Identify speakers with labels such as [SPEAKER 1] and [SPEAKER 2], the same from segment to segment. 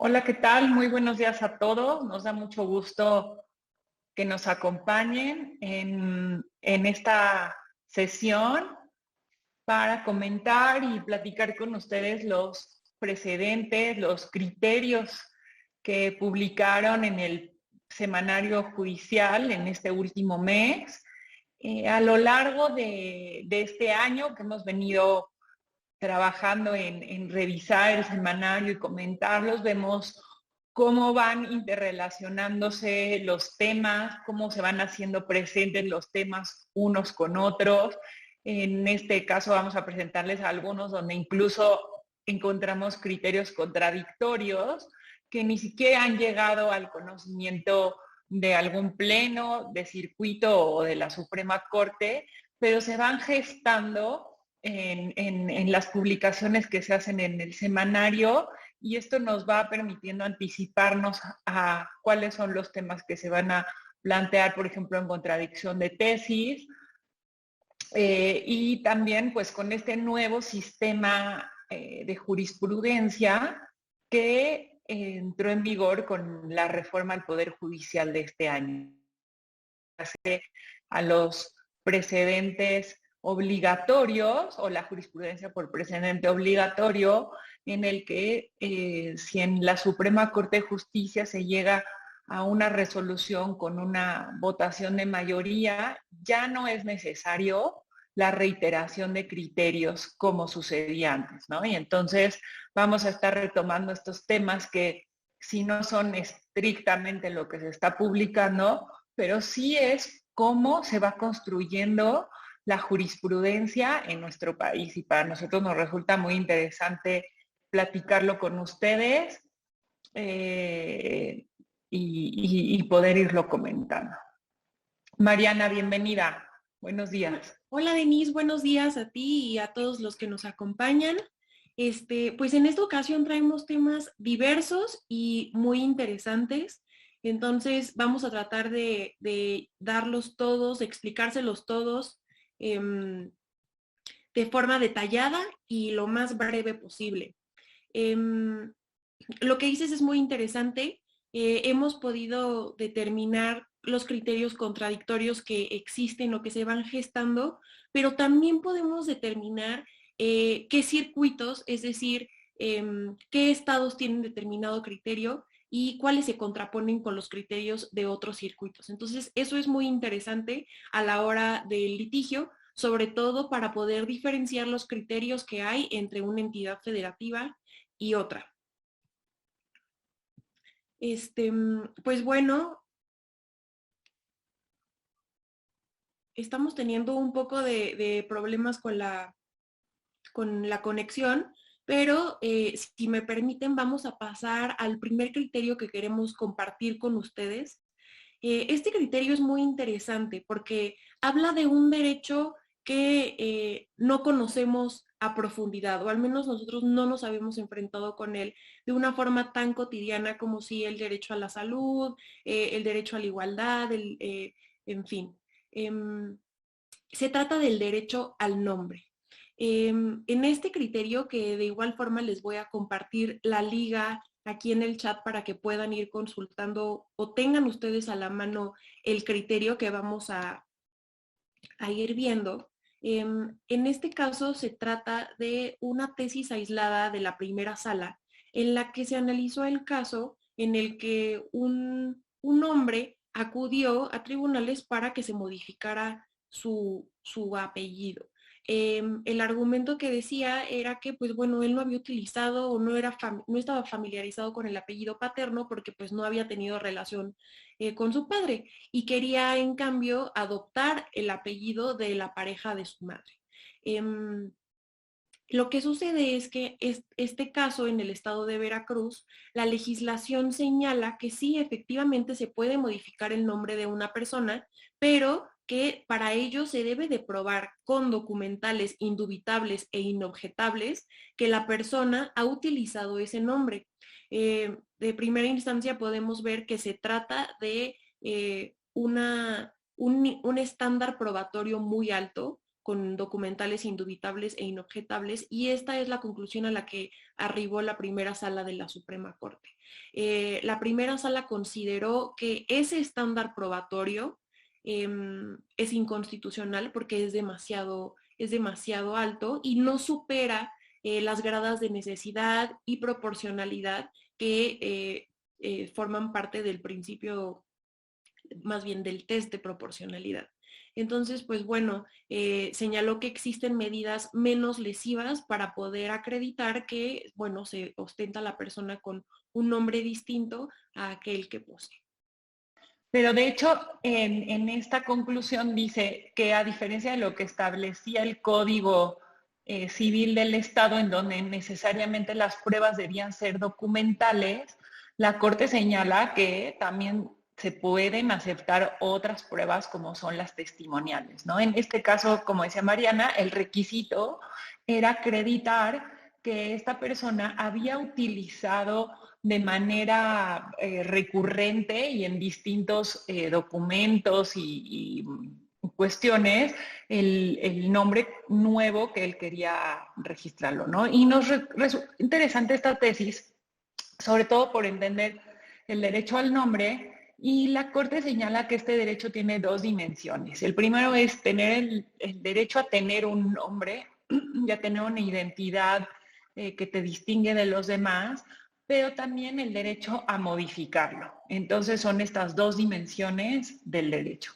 [SPEAKER 1] Hola, ¿qué tal? Muy buenos días a todos. Nos da mucho gusto que nos acompañen en esta sesión para comentar y platicar con ustedes los precedentes, los criterios que publicaron en el semanario judicial en este último mes. A lo largo de este año que hemos venido trabajando en revisar el semanario y comentarlos, vemos cómo van interrelacionándose los temas, cómo se van haciendo presentes los temas unos con otros. En este caso vamos a presentarles algunos donde incluso encontramos criterios contradictorios que ni siquiera han llegado al conocimiento de algún pleno, de circuito o de la Suprema Corte, pero se van gestando en las publicaciones que se hacen en el semanario, y esto nos va permitiendo anticiparnos a cuáles son los temas que se van a plantear, por ejemplo, en contradicción de tesis, y también pues con este nuevo sistema de jurisprudencia que entró en vigor con la reforma al Poder Judicial de este año. A los precedentes obligatorios o la jurisprudencia por precedente obligatorio, en el que si en la Suprema Corte de Justicia se llega a una resolución con una votación de mayoría, ya no es necesario la reiteración de criterios como sucedía antes, ¿no? Y entonces vamos a estar retomando estos temas que si no son estrictamente lo que se está publicando, pero sí es cómo se va construyendo la jurisprudencia en nuestro país, y para nosotros nos resulta muy interesante platicarlo con ustedes y poder irlo comentando. Mariana, bienvenida. Buenos días.
[SPEAKER 2] Hola Denise, buenos días a ti y a todos los que nos acompañan. Pues en esta ocasión traemos temas diversos y muy interesantes. Entonces vamos a tratar de darlos todos, de explicárselos todos de forma detallada y lo más breve posible. Lo que dices es muy interesante. Hemos podido determinar los criterios contradictorios que existen o que se van gestando, pero también podemos determinar qué circuitos, es decir, qué estados tienen determinado criterio y cuáles se contraponen con los criterios de otros circuitos. Entonces, eso es muy interesante a la hora del litigio, sobre todo para poder diferenciar los criterios que hay entre una entidad federativa y otra. Pues bueno, estamos teniendo un poco de problemas con la conexión, pero si me permiten vamos a pasar al primer criterio que queremos compartir con ustedes. Este criterio es muy interesante porque habla de un derecho que no conocemos a profundidad, o al menos nosotros no nos habíamos enfrentado con él de una forma tan cotidiana como si el derecho a la salud, el derecho a la igualdad, en fin. Se trata del derecho al nombre. En este criterio, que de igual forma les voy a compartir la liga aquí en el chat para que puedan ir consultando o tengan ustedes a la mano el criterio que vamos a ir viendo. En este caso se trata de una tesis aislada de la primera sala en la que se analizó el caso en el que un hombre acudió a tribunales para que se modificara su apellido. El argumento que decía era que, pues bueno, él no había utilizado o no estaba familiarizado con el apellido paterno porque pues no había tenido relación con su padre y quería en cambio adoptar el apellido de la pareja de su madre. Lo que sucede es que este caso en el estado de Veracruz, la legislación señala que sí, efectivamente se puede modificar el nombre de una persona, pero que para ello se debe de probar con documentales indubitables e inobjetables que la persona ha utilizado ese nombre. De primera instancia podemos ver que se trata de un estándar probatorio muy alto, con documentales indubitables e inobjetables, y esta es la conclusión a la que arribó la primera sala de la Suprema Corte. La primera sala consideró que ese estándar probatorio es inconstitucional porque es demasiado alto y no supera las gradas de necesidad y proporcionalidad que forman parte del principio, más bien del test de proporcionalidad. Entonces, pues bueno, señaló que existen medidas menos lesivas para poder acreditar que, bueno, se ostenta la persona con un nombre distinto a aquel que posee.
[SPEAKER 1] Pero de hecho, en esta conclusión dice que a diferencia de lo que establecía el Código Civil del Estado, en donde necesariamente las pruebas debían ser documentales, la Corte señala que también se pueden aceptar otras pruebas como son las testimoniales, ¿no? En este caso, como decía Mariana, el requisito era acreditar que esta persona había utilizado de manera recurrente y en distintos documentos y cuestiones el nombre nuevo que él quería registrarlo, ¿no? Y nos resulta interesante esta tesis, sobre todo por entender el derecho al nombre, y la Corte señala que este derecho tiene dos dimensiones. El primero es tener el derecho a tener un nombre y a tener una identidad que te distingue de los demás, pero también el derecho a modificarlo. Entonces son estas dos dimensiones del derecho.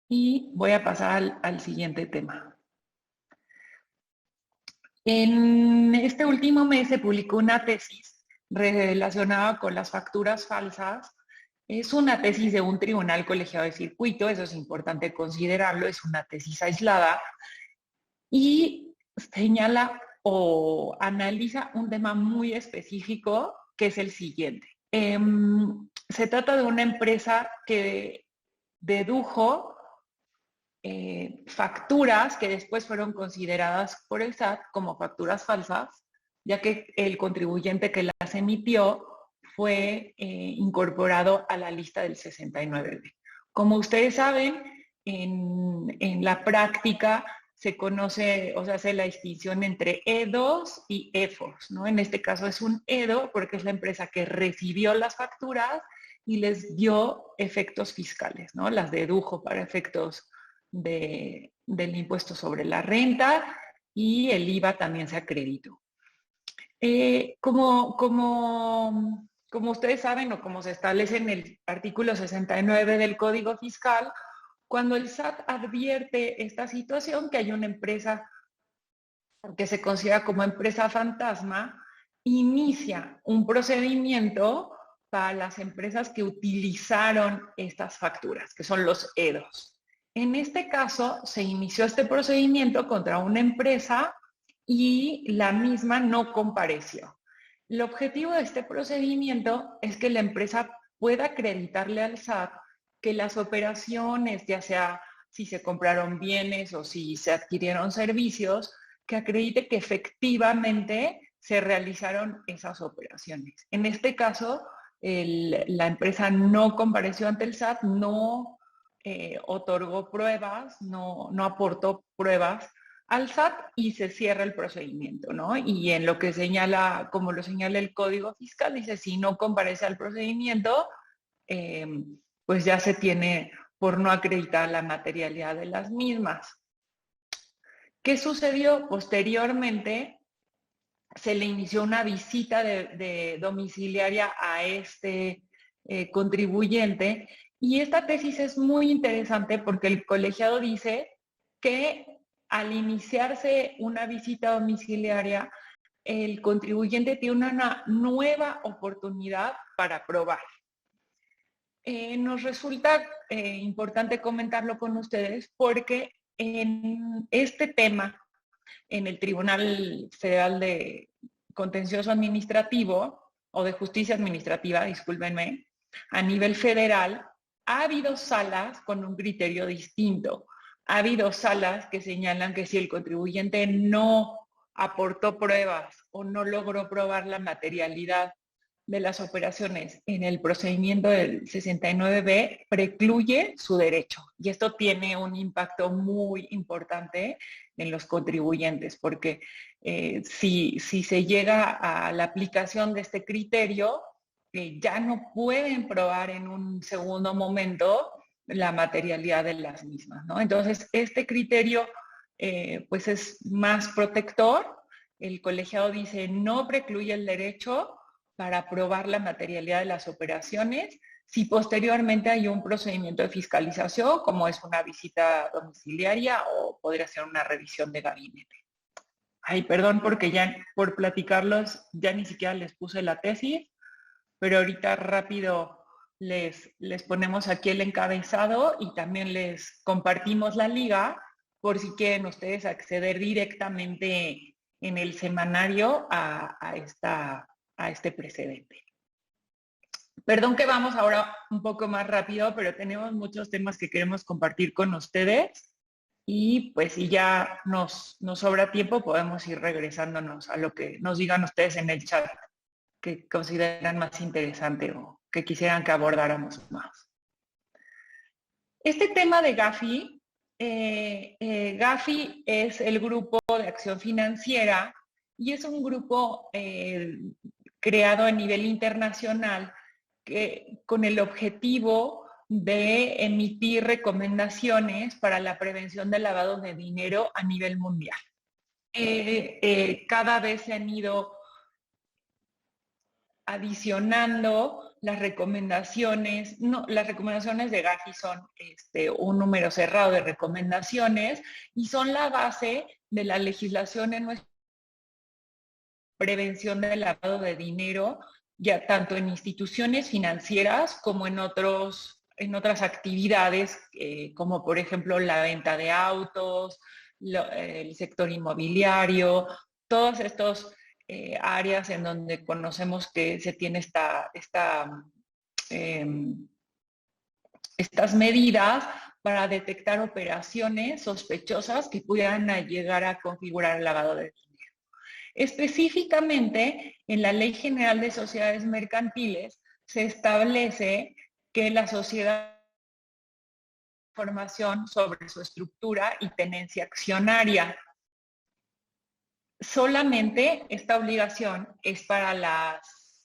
[SPEAKER 1] Y voy a pasar al siguiente tema. En este último mes se publicó una tesis relacionada con las facturas falsas. Es una tesis de un tribunal colegiado de circuito, eso es importante considerarlo, es una tesis aislada, y señala o analiza un tema muy específico que es el siguiente. Se trata de una empresa que dedujo facturas que después fueron consideradas por el SAT como facturas falsas, ya que el contribuyente que las emitió fue incorporado a la lista del 69B. Como ustedes saben, en la práctica se conoce, o sea, hace la distinción entre EDOs y EFOs, ¿no? En este caso es un EDO porque es la empresa que recibió las facturas y les dio efectos fiscales, ¿no? Las dedujo para efectos del impuesto sobre la renta y el IVA también se acreditó. Como ustedes saben o como se establece en el artículo 69 del Código Fiscal, cuando el SAT advierte esta situación, que hay una empresa que se considera como empresa fantasma, inicia un procedimiento para las empresas que utilizaron estas facturas, que son los EDOs. En este caso, se inició este procedimiento contra una empresa y la misma no compareció. El objetivo de este procedimiento es que la empresa pueda acreditarle al SAT que las operaciones, ya sea si se compraron bienes o si se adquirieron servicios, que acredite que efectivamente se realizaron esas operaciones. En este caso, la empresa no compareció ante el SAT, no otorgó pruebas, no aportó pruebas al SAT y se cierra el procedimiento, ¿no? Y en lo que señala, como lo señala el Código Fiscal, dice, si no comparece al procedimiento, pues ya se tiene por no acreditar la materialidad de las mismas. ¿Qué sucedió? Posteriormente se le inició una visita de domiciliaria a este contribuyente, y esta tesis es muy interesante porque el colegiado dice que al iniciarse una visita domiciliaria, el contribuyente tiene una nueva oportunidad para probar. Nos resulta importante comentarlo con ustedes porque en este tema, en el Tribunal Federal de Contencioso Administrativo o de Justicia Administrativa, discúlpenme, a nivel federal, ha habido salas con un criterio distinto. Ha habido salas que señalan que si el contribuyente no aportó pruebas o no logró probar la materialidad de las operaciones en el procedimiento del 69B precluye su derecho. Y esto tiene un impacto muy importante en los contribuyentes, porque si se llega a la aplicación de este criterio, ya no pueden probar en un segundo momento la materialidad de las mismas, ¿no? Entonces, este criterio pues es más protector. El colegiado dice no precluye el derecho para probar la materialidad de las operaciones si posteriormente hay un procedimiento de fiscalización, como es una visita domiciliaria o podría ser una revisión de gabinete. Ay, perdón porque ya por platicarlos ya ni siquiera les puse la tesis, pero ahorita rápido les ponemos aquí el encabezado y también les compartimos la liga por si quieren ustedes acceder directamente en el semanario a este precedente. Perdón que vamos ahora un poco más rápido, pero tenemos muchos temas que queremos compartir con ustedes y pues si ya nos sobra tiempo podemos ir regresándonos a lo que nos digan ustedes en el chat que consideran más interesante o que quisieran que abordáramos más. Este tema de GAFI, GAFI es el Grupo de Acción Financiera y es un grupo creado a nivel internacional con el objetivo de emitir recomendaciones para la prevención del lavado de dinero a nivel mundial. Cada vez se han ido adicionando las recomendaciones. No, las recomendaciones de GAFI son un número cerrado de recomendaciones y son la base de la legislación en nuestra prevención del lavado de dinero, ya tanto en instituciones financieras como en otras actividades, como por ejemplo la venta de autos, el sector inmobiliario, todos estos áreas en donde conocemos que se tiene estas medidas para detectar operaciones sospechosas que pudieran llegar a configurar el lavado de dinero. Específicamente, en la Ley General de Sociedades Mercantiles se establece que la sociedad información sobre su estructura y tenencia accionaria. Solamente esta obligación es para las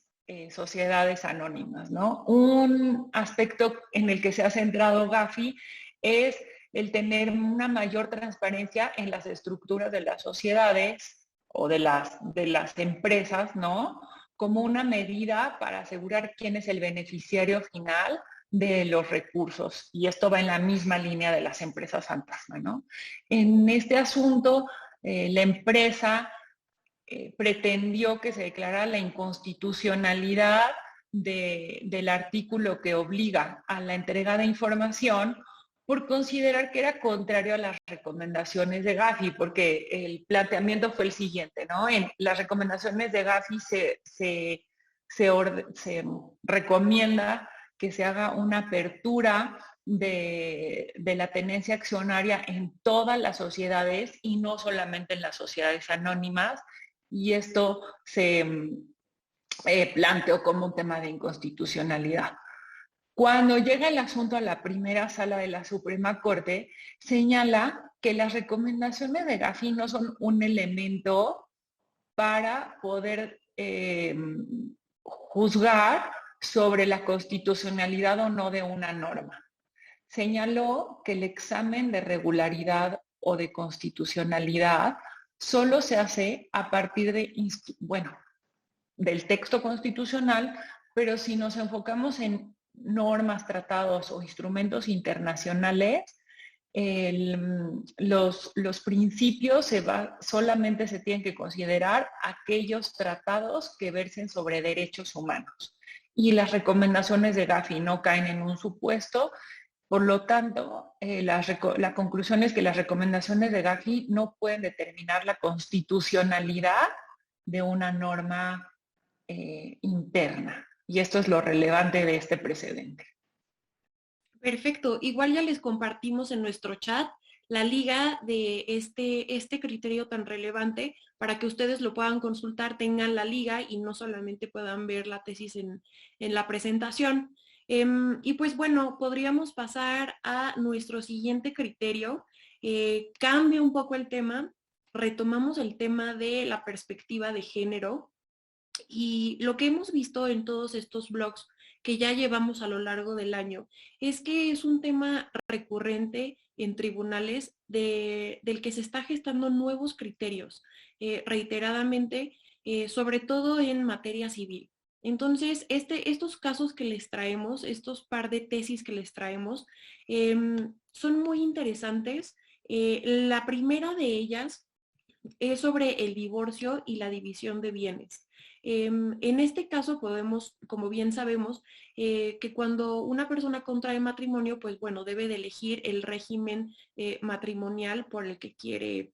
[SPEAKER 1] sociedades anónimas, ¿no? Un aspecto en el que se ha centrado GAFI es el tener una mayor transparencia en las estructuras de las sociedades o de las empresas, ¿no? Como una medida para asegurar quién es el beneficiario final de los recursos. Y esto va en la misma línea de las empresas fantasma, ¿no? En este asunto, la empresa pretendió que se declarara la inconstitucionalidad del artículo que obliga a la entrega de información por considerar que era contrario a las recomendaciones de GAFI, porque el planteamiento fue el siguiente, ¿no? En las recomendaciones de GAFI se recomienda que se haga una apertura de la tenencia accionaria en todas las sociedades y no solamente en las sociedades anónimas, y esto se planteó como un tema de inconstitucionalidad. Cuando llega el asunto a la primera sala de la Suprema Corte, señala que las recomendaciones de GAFI no son un elemento para poder juzgar sobre la constitucionalidad o no de una norma. Señaló que el examen de regularidad o de constitucionalidad solo se hace a partir del texto constitucional, pero si nos enfocamos en normas, tratados o instrumentos internacionales, los principios solamente se tienen que considerar aquellos tratados que versen sobre derechos humanos. Y las recomendaciones de GAFI no caen en un supuesto. Por lo tanto, la conclusión es que las recomendaciones de GAFI no pueden determinar la constitucionalidad de una norma interna. Y esto es lo relevante de este precedente.
[SPEAKER 2] Perfecto. Igual ya les compartimos en nuestro chat la liga de este criterio tan relevante para que ustedes lo puedan consultar, tengan la liga y no solamente puedan ver la tesis en la presentación. Y pues bueno, podríamos pasar a nuestro siguiente criterio. Cambia un poco el tema, retomamos el tema de la perspectiva de género y lo que hemos visto en todos estos blogs que ya llevamos a lo largo del año es que es un tema recurrente en tribunales del que se está gestando nuevos criterios reiteradamente, sobre todo en materia civil. Entonces, estos casos que les traemos, estos par de tesis que les traemos, son muy interesantes. La primera de ellas es sobre el divorcio y la división de bienes. En este caso podemos, como bien sabemos, que cuando una persona contrae matrimonio, pues bueno, debe de elegir el régimen matrimonial por el que quiere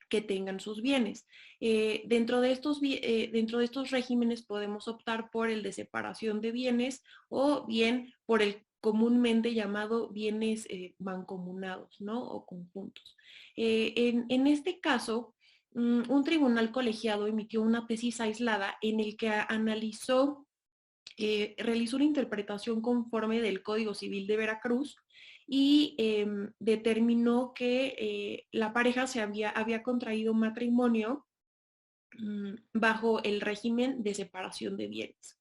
[SPEAKER 2] que tengan sus bienes. Dentro de estos regímenes podemos optar por el de separación de bienes o bien por el comúnmente llamado bienes mancomunados, ¿no? O conjuntos. En este caso, un tribunal colegiado emitió una tesis aislada en el que analizó, realizó una interpretación conforme del Código Civil de Veracruz y determinó que la pareja había contraído matrimonio bajo el régimen de separación de bienes.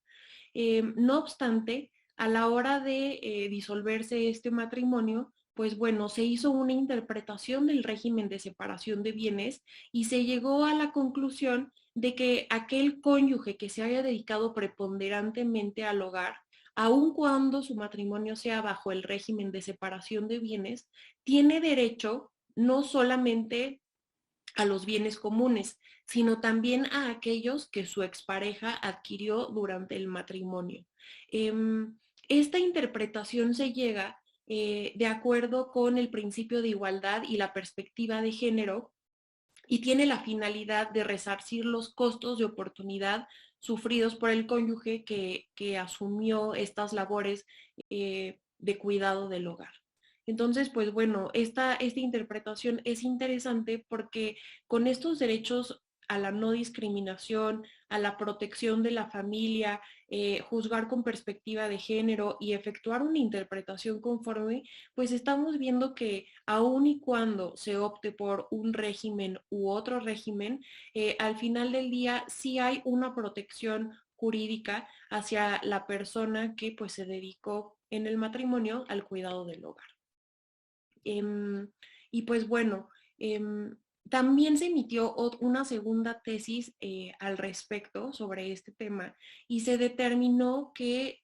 [SPEAKER 2] No obstante, a la hora de disolverse este matrimonio, pues bueno, se hizo una interpretación del régimen de separación de bienes y se llegó a la conclusión de que aquel cónyuge que se haya dedicado preponderantemente al hogar, aun cuando su matrimonio sea bajo el régimen de separación de bienes, tiene derecho no solamente a los bienes comunes, sino también a aquellos que su expareja adquirió durante el matrimonio. Esta interpretación se llega de acuerdo con el principio de igualdad y la perspectiva de género y tiene la finalidad de resarcir los costos de oportunidad sufridos por el cónyuge que asumió estas labores de cuidado del hogar. Entonces, pues bueno, esta interpretación es interesante porque con estos derechos a la no discriminación, a la protección de la familia, juzgar con perspectiva de género y efectuar una interpretación conforme, pues estamos viendo que aun y cuando se opte por un régimen u otro régimen, al final del día sí hay una protección jurídica hacia la persona que pues se dedicó en el matrimonio al cuidado del hogar. Y pues bueno, también se emitió una segunda tesis al respecto sobre este tema y se determinó que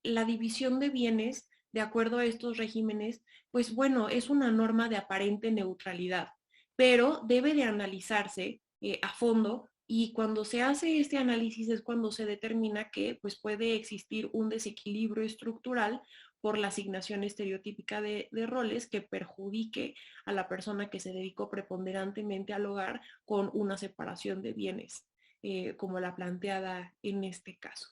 [SPEAKER 2] la división de bienes, de acuerdo a estos regímenes, pues bueno, es una norma de aparente neutralidad, pero debe de analizarse a fondo y cuando se hace este análisis es cuando se determina que pues puede existir un desequilibrio estructural por la asignación estereotípica de roles que perjudique a la persona que se dedicó preponderantemente al hogar con una separación de bienes, como la planteada en este caso.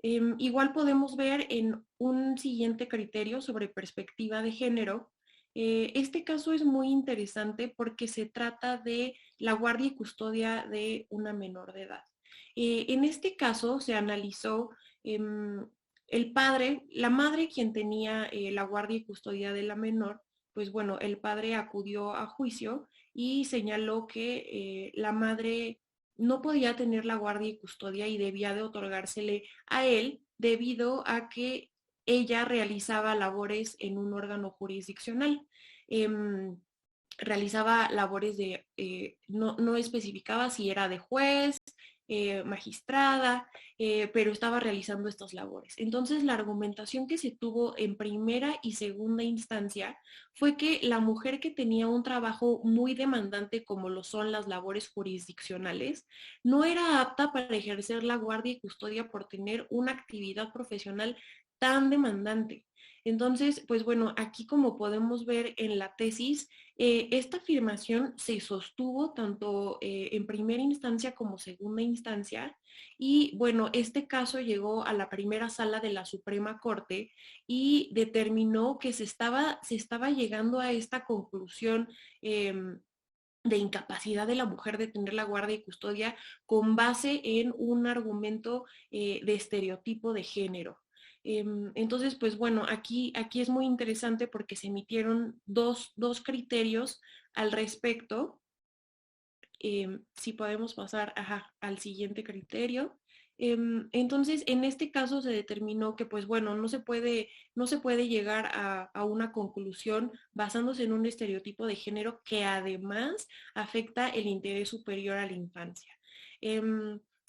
[SPEAKER 2] Igual podemos ver en un siguiente criterio sobre perspectiva de género. Este caso es muy interesante porque se trata de la guardia y custodia de una menor de edad. En este caso se analizó el padre, la madre quien tenía la guardia y custodia de la menor, pues bueno, el padre acudió a juicio y señaló que la madre no podía tener la guardia y custodia y debía de otorgársele a él debido a que ella realizaba labores en un órgano jurisdiccional. Realizaba labores de, no especificaba si era de juez, magistrada, pero estaba realizando estas labores. Entonces, la argumentación que se tuvo en primera y segunda instancia fue que la mujer que tenía un trabajo muy demandante como lo son las labores jurisdiccionales, no era apta para ejercer la guardia y custodia por tener una actividad profesional tan demandante. Entonces, pues bueno, aquí como podemos ver en la tesis, esta afirmación se sostuvo tanto en primera instancia como segunda instancia y bueno, este caso llegó a la primera sala de la Suprema Corte y determinó que se estaba llegando a esta conclusión de incapacidad de la mujer de tener la guardia y custodia con base en un argumento de estereotipo de género. Entonces, pues bueno, aquí es muy interesante porque se emitieron dos criterios al respecto. Si podemos pasar al siguiente criterio. Entonces, en este caso se determinó que, pues bueno, no se puede llegar a una conclusión basándose en un estereotipo de género que además afecta el interés superior a la infancia.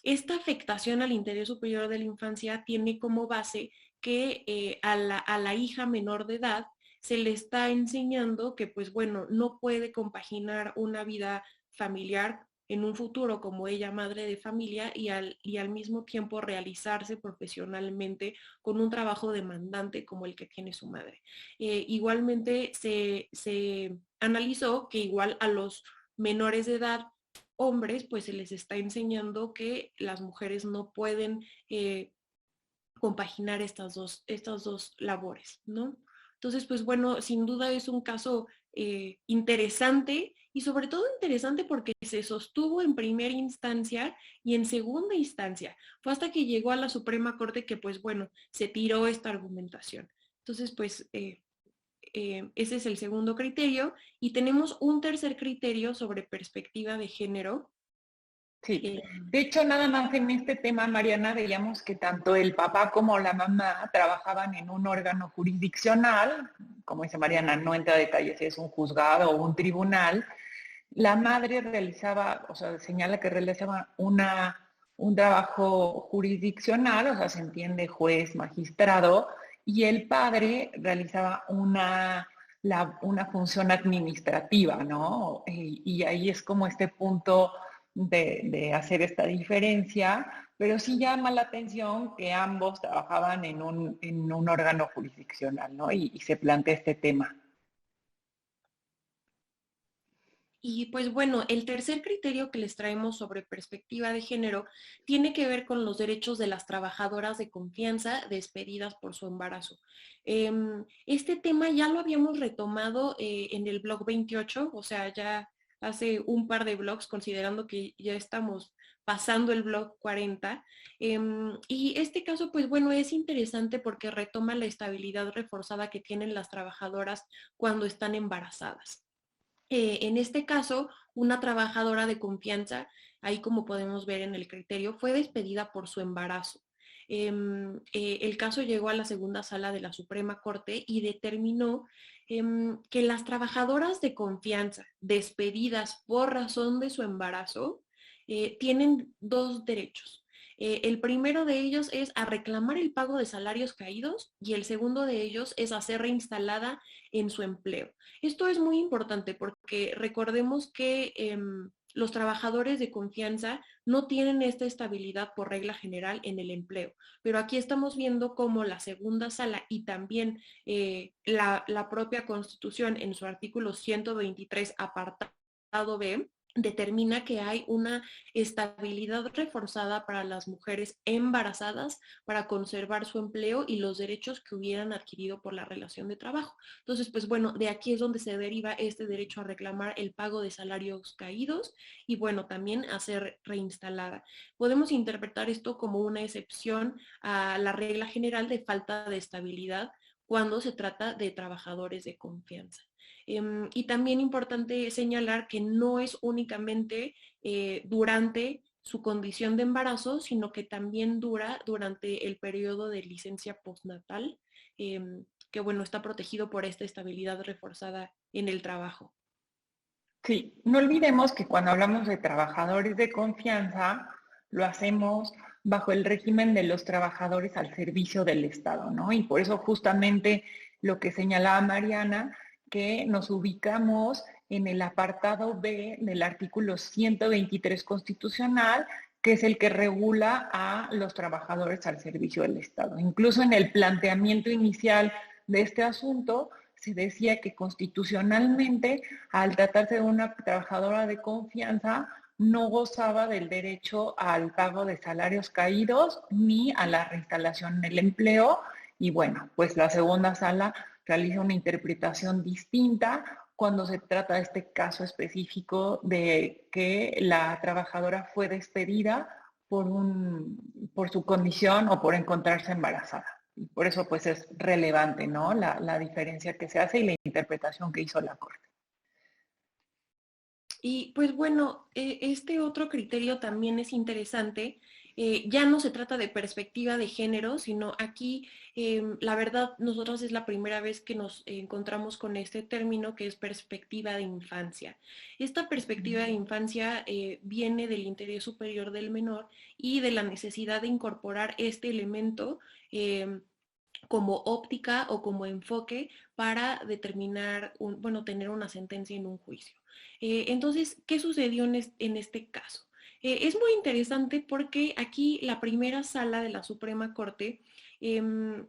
[SPEAKER 2] Esta afectación al interés superior de la infancia tiene como base que a la hija menor de edad se le está enseñando que, pues bueno, no puede compaginar una vida familiar en un futuro como ella madre de familia y al mismo tiempo realizarse profesionalmente con un trabajo demandante como el que tiene su madre. Igualmente se analizó que igual a los menores de edad hombres pues se les está enseñando que las mujeres no pueden compaginar estas dos labores, ¿no? Entonces, pues bueno, sin duda es un caso interesante y sobre todo interesante porque se sostuvo en primera instancia y en segunda instancia. Fue hasta que llegó a la Suprema Corte que, pues bueno, se tiró esta argumentación. Entonces, pues ese es el segundo criterio y tenemos un tercer criterio sobre perspectiva de género.
[SPEAKER 1] Sí, de hecho nada más en este tema, Mariana, veíamos que tanto el papá como la mamá trabajaban en un órgano jurisdiccional, como dice Mariana, no entra a detalles si es un juzgado o un tribunal. La madre realizaba, o sea, señala que realizaba un trabajo jurisdiccional, o sea, se entiende juez, magistrado, y el padre realizaba una función administrativa, ¿no? Y ahí es como este punto de hacer esta diferencia, pero sí llama la atención que ambos trabajaban en un órgano jurisdiccional, ¿no? Y se plantea este tema.
[SPEAKER 2] Y pues bueno, el tercer criterio que les traemos sobre perspectiva de género tiene que ver con los derechos de las trabajadoras de confianza despedidas por su embarazo. Este tema ya lo habíamos retomado en el blog 28, o sea, ya hace un par de blogs, considerando que ya estamos pasando el blog 40. Y este caso, pues bueno, es interesante porque retoma la estabilidad reforzada que tienen las trabajadoras cuando están embarazadas. En este caso, una trabajadora de confianza, ahí como podemos ver en el criterio, fue despedida por su embarazo. El caso llegó a la segunda sala de la Suprema Corte y determinó que las trabajadoras de confianza despedidas por razón de su embarazo tienen dos derechos. El primero de ellos es a reclamar el pago de salarios caídos y el segundo de ellos es a ser reinstalada en su empleo. Esto es muy importante porque recordemos que los trabajadores de confianza no tienen esta estabilidad por regla general en el empleo, pero aquí estamos viendo cómo la segunda sala y también la propia Constitución en su artículo 123 apartado B determina que hay una estabilidad reforzada para las mujeres embarazadas para conservar su empleo y los derechos que hubieran adquirido por la relación de trabajo. Entonces, pues bueno, de aquí es donde se deriva este derecho a reclamar el pago de salarios caídos y bueno, también a ser reinstalada. Podemos interpretar esto como una excepción a la regla general de falta de estabilidad cuando se trata de trabajadores de confianza. Y también importante señalar que no es únicamente durante su condición de embarazo, sino que también dura durante el periodo de licencia postnatal, que bueno, está protegido por esta estabilidad reforzada en el trabajo.
[SPEAKER 1] Sí, no olvidemos que cuando hablamos de trabajadores de confianza, lo hacemos bajo el régimen de los trabajadores al servicio del Estado, ¿no? Y por eso justamente lo que señalaba Mariana, que nos ubicamos en el apartado B del artículo 123 constitucional, que es el que regula a los trabajadores al servicio del Estado. Incluso en el planteamiento inicial de este asunto, se decía que constitucionalmente, al tratarse de una trabajadora de confianza, no gozaba del derecho al pago de salarios caídos ni a la reinstalación en el empleo. Y bueno, pues la segunda sala realiza una interpretación distinta cuando se trata de este caso específico de que la trabajadora fue despedida por su condición o por encontrarse embarazada. Y por eso pues es relevante, ¿no? La diferencia que se hace y la interpretación que hizo la Corte.
[SPEAKER 2] Y pues bueno, este otro criterio también es interesante. Ya no se trata de perspectiva de género, sino aquí, la verdad, nosotros es la primera vez que nos encontramos con este término que es perspectiva de infancia. Esta perspectiva de infancia viene del interés superior del menor y de la necesidad de incorporar este elemento como óptica o como enfoque para determinar, tener una sentencia en un juicio. Entonces, ¿qué sucedió en este caso? Es muy interesante porque aquí la primera sala de la Suprema Corte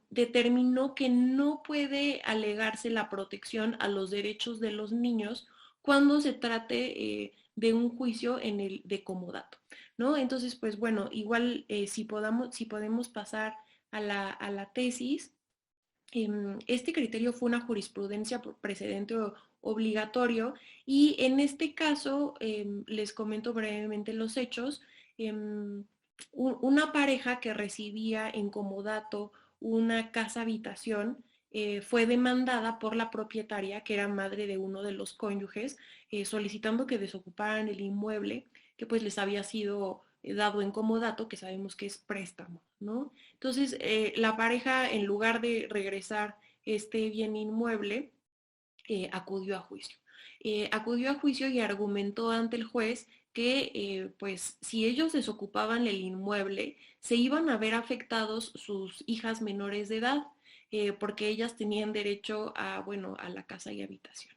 [SPEAKER 2] determinó que no puede alegarse la protección a los derechos de los niños cuando se trate de un juicio de comodato, ¿no? Entonces, pues bueno, igual si podemos pasar a la tesis, este criterio fue una jurisprudencia por precedente obligatorio y en este caso, les comento brevemente los hechos, una pareja que recibía en comodato una casa habitación fue demandada por la propietaria, que era madre de uno de los cónyuges, solicitando que desocuparan el inmueble que pues les había sido dado en comodato, que sabemos que es préstamo, ¿no? Entonces, la pareja, en lugar de regresar este bien inmueble, acudió a juicio. Acudió a juicio y argumentó ante el juez que, pues, si ellos desocupaban el inmueble, se iban a ver afectados sus hijas menores de edad, porque ellas tenían derecho a, bueno, a la casa y habitación.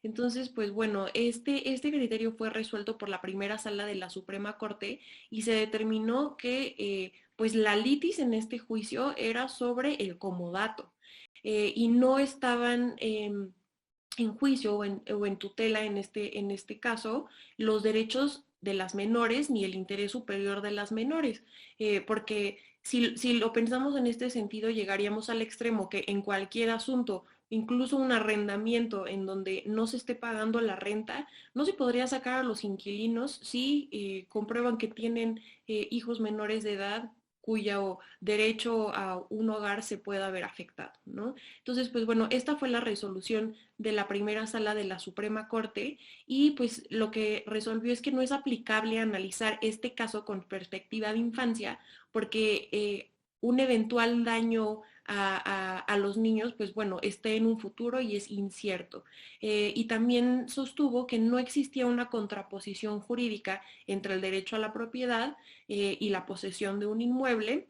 [SPEAKER 2] Entonces, pues bueno, este criterio fue resuelto por la primera sala de la Suprema Corte y se determinó que pues la litis en este juicio era sobre el comodato y no estaban en juicio o en tutela en este caso los derechos de las menores ni el interés superior de las menores, porque si lo pensamos en este sentido llegaríamos al extremo que en cualquier asunto, incluso un arrendamiento en donde no se esté pagando la renta, no se podría sacar a los inquilinos si comprueban que tienen hijos menores de edad cuyo derecho a un hogar se pueda ver afectado, ¿no? Entonces, pues bueno, esta fue la resolución de la primera sala de la Suprema Corte y pues lo que resolvió es que no es aplicable analizar este caso con perspectiva de infancia porque un eventual daño a los niños, pues bueno, esté en un futuro y es incierto. Y también sostuvo que no existía una contraposición jurídica entre el derecho a la propiedad y la posesión de un inmueble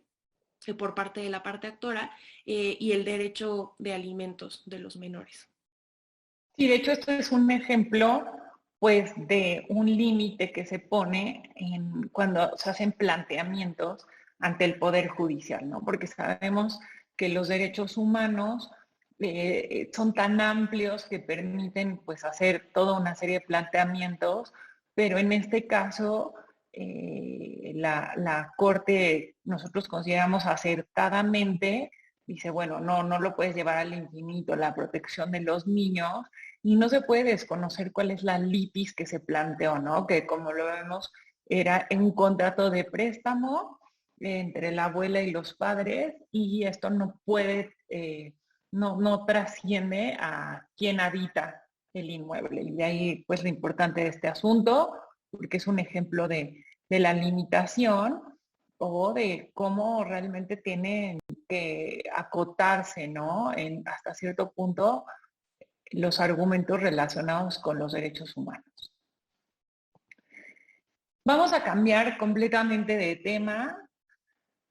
[SPEAKER 2] por parte de la parte actora y el derecho de alimentos de los menores.
[SPEAKER 1] Sí, de hecho esto es un ejemplo pues de un límite que se pone cuando se hacen planteamientos ante el Poder Judicial, ¿no? Porque sabemos que los derechos humanos son tan amplios que permiten pues hacer toda una serie de planteamientos, pero en este caso la Corte nosotros consideramos acertadamente dice, bueno, no lo puedes llevar al infinito, la protección de los niños, y no se puede desconocer cuál es la litis que se planteó, ¿no? Que como lo vemos, era un contrato de préstamo entre la abuela y los padres, y esto no puede, no trasciende a quién habita el inmueble. Y de ahí, pues, lo importante de este asunto, porque es un ejemplo de la limitación o de cómo realmente tienen que acotarse, ¿no? Hasta cierto punto los argumentos relacionados con los derechos humanos. Vamos a cambiar completamente de tema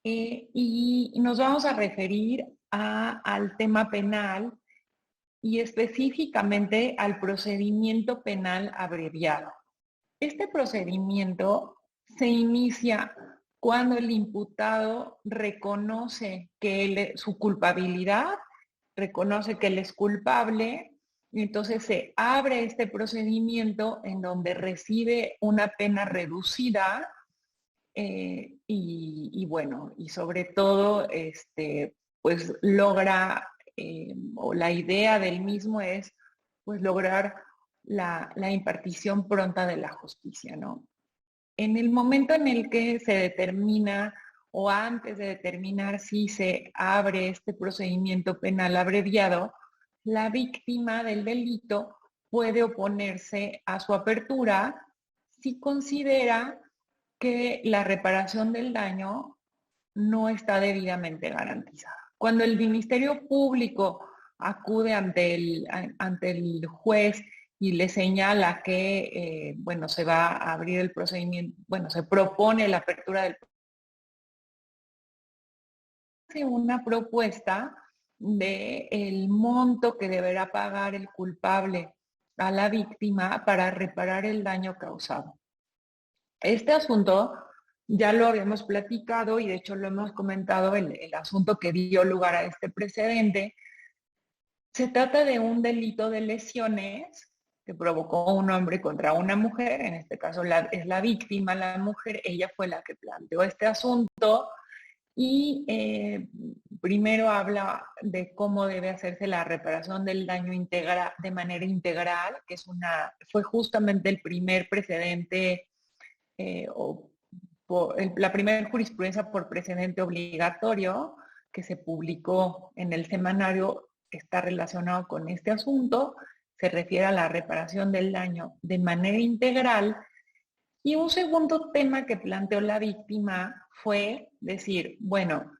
[SPEAKER 1] y nos vamos a referir al tema penal y específicamente al procedimiento penal abreviado. Este procedimiento se inicia cuando el imputado reconoce que su culpabilidad reconoce que él es culpable, y entonces se abre este procedimiento en donde recibe una pena reducida y bueno, y sobre todo, pues logra, o la idea del mismo es, pues lograr la impartición pronta de la justicia, ¿no? En el momento en el que se determina o antes de determinar si se abre este procedimiento penal abreviado, la víctima del delito puede oponerse a su apertura si considera que la reparación del daño no está debidamente garantizada. Cuando el Ministerio Público acude ante el juez y le señala que, bueno, se va a abrir el procedimiento, bueno, se propone la apertura del una propuesta de el monto que deberá pagar el culpable a la víctima para reparar el daño causado. Este asunto ya lo habíamos platicado y de hecho lo hemos comentado, el asunto que dio lugar a este precedente. Se trata de un delito de lesiones que provocó un hombre contra una mujer, en este caso es la víctima, la mujer, ella fue la que planteó este asunto y primero habla de cómo debe hacerse la reparación del daño de manera integral, que fue justamente el primer precedente la primera jurisprudencia por precedente obligatorio que se publicó en el semanario está relacionado con este asunto, se refiere a la reparación del daño de manera integral. Y un segundo tema que planteó la víctima fue decir, bueno,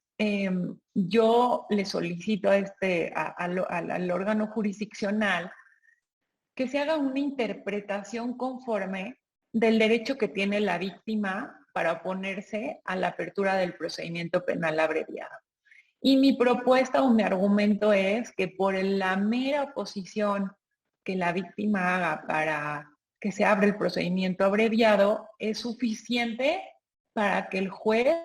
[SPEAKER 1] yo le solicito al órgano jurisdiccional que se haga una interpretación conforme del derecho que tiene la víctima para oponerse a la apertura del procedimiento penal abreviado. Y mi propuesta o mi argumento es que por la mera oposición que la víctima haga para que se abra el procedimiento abreviado es suficiente para que el juez...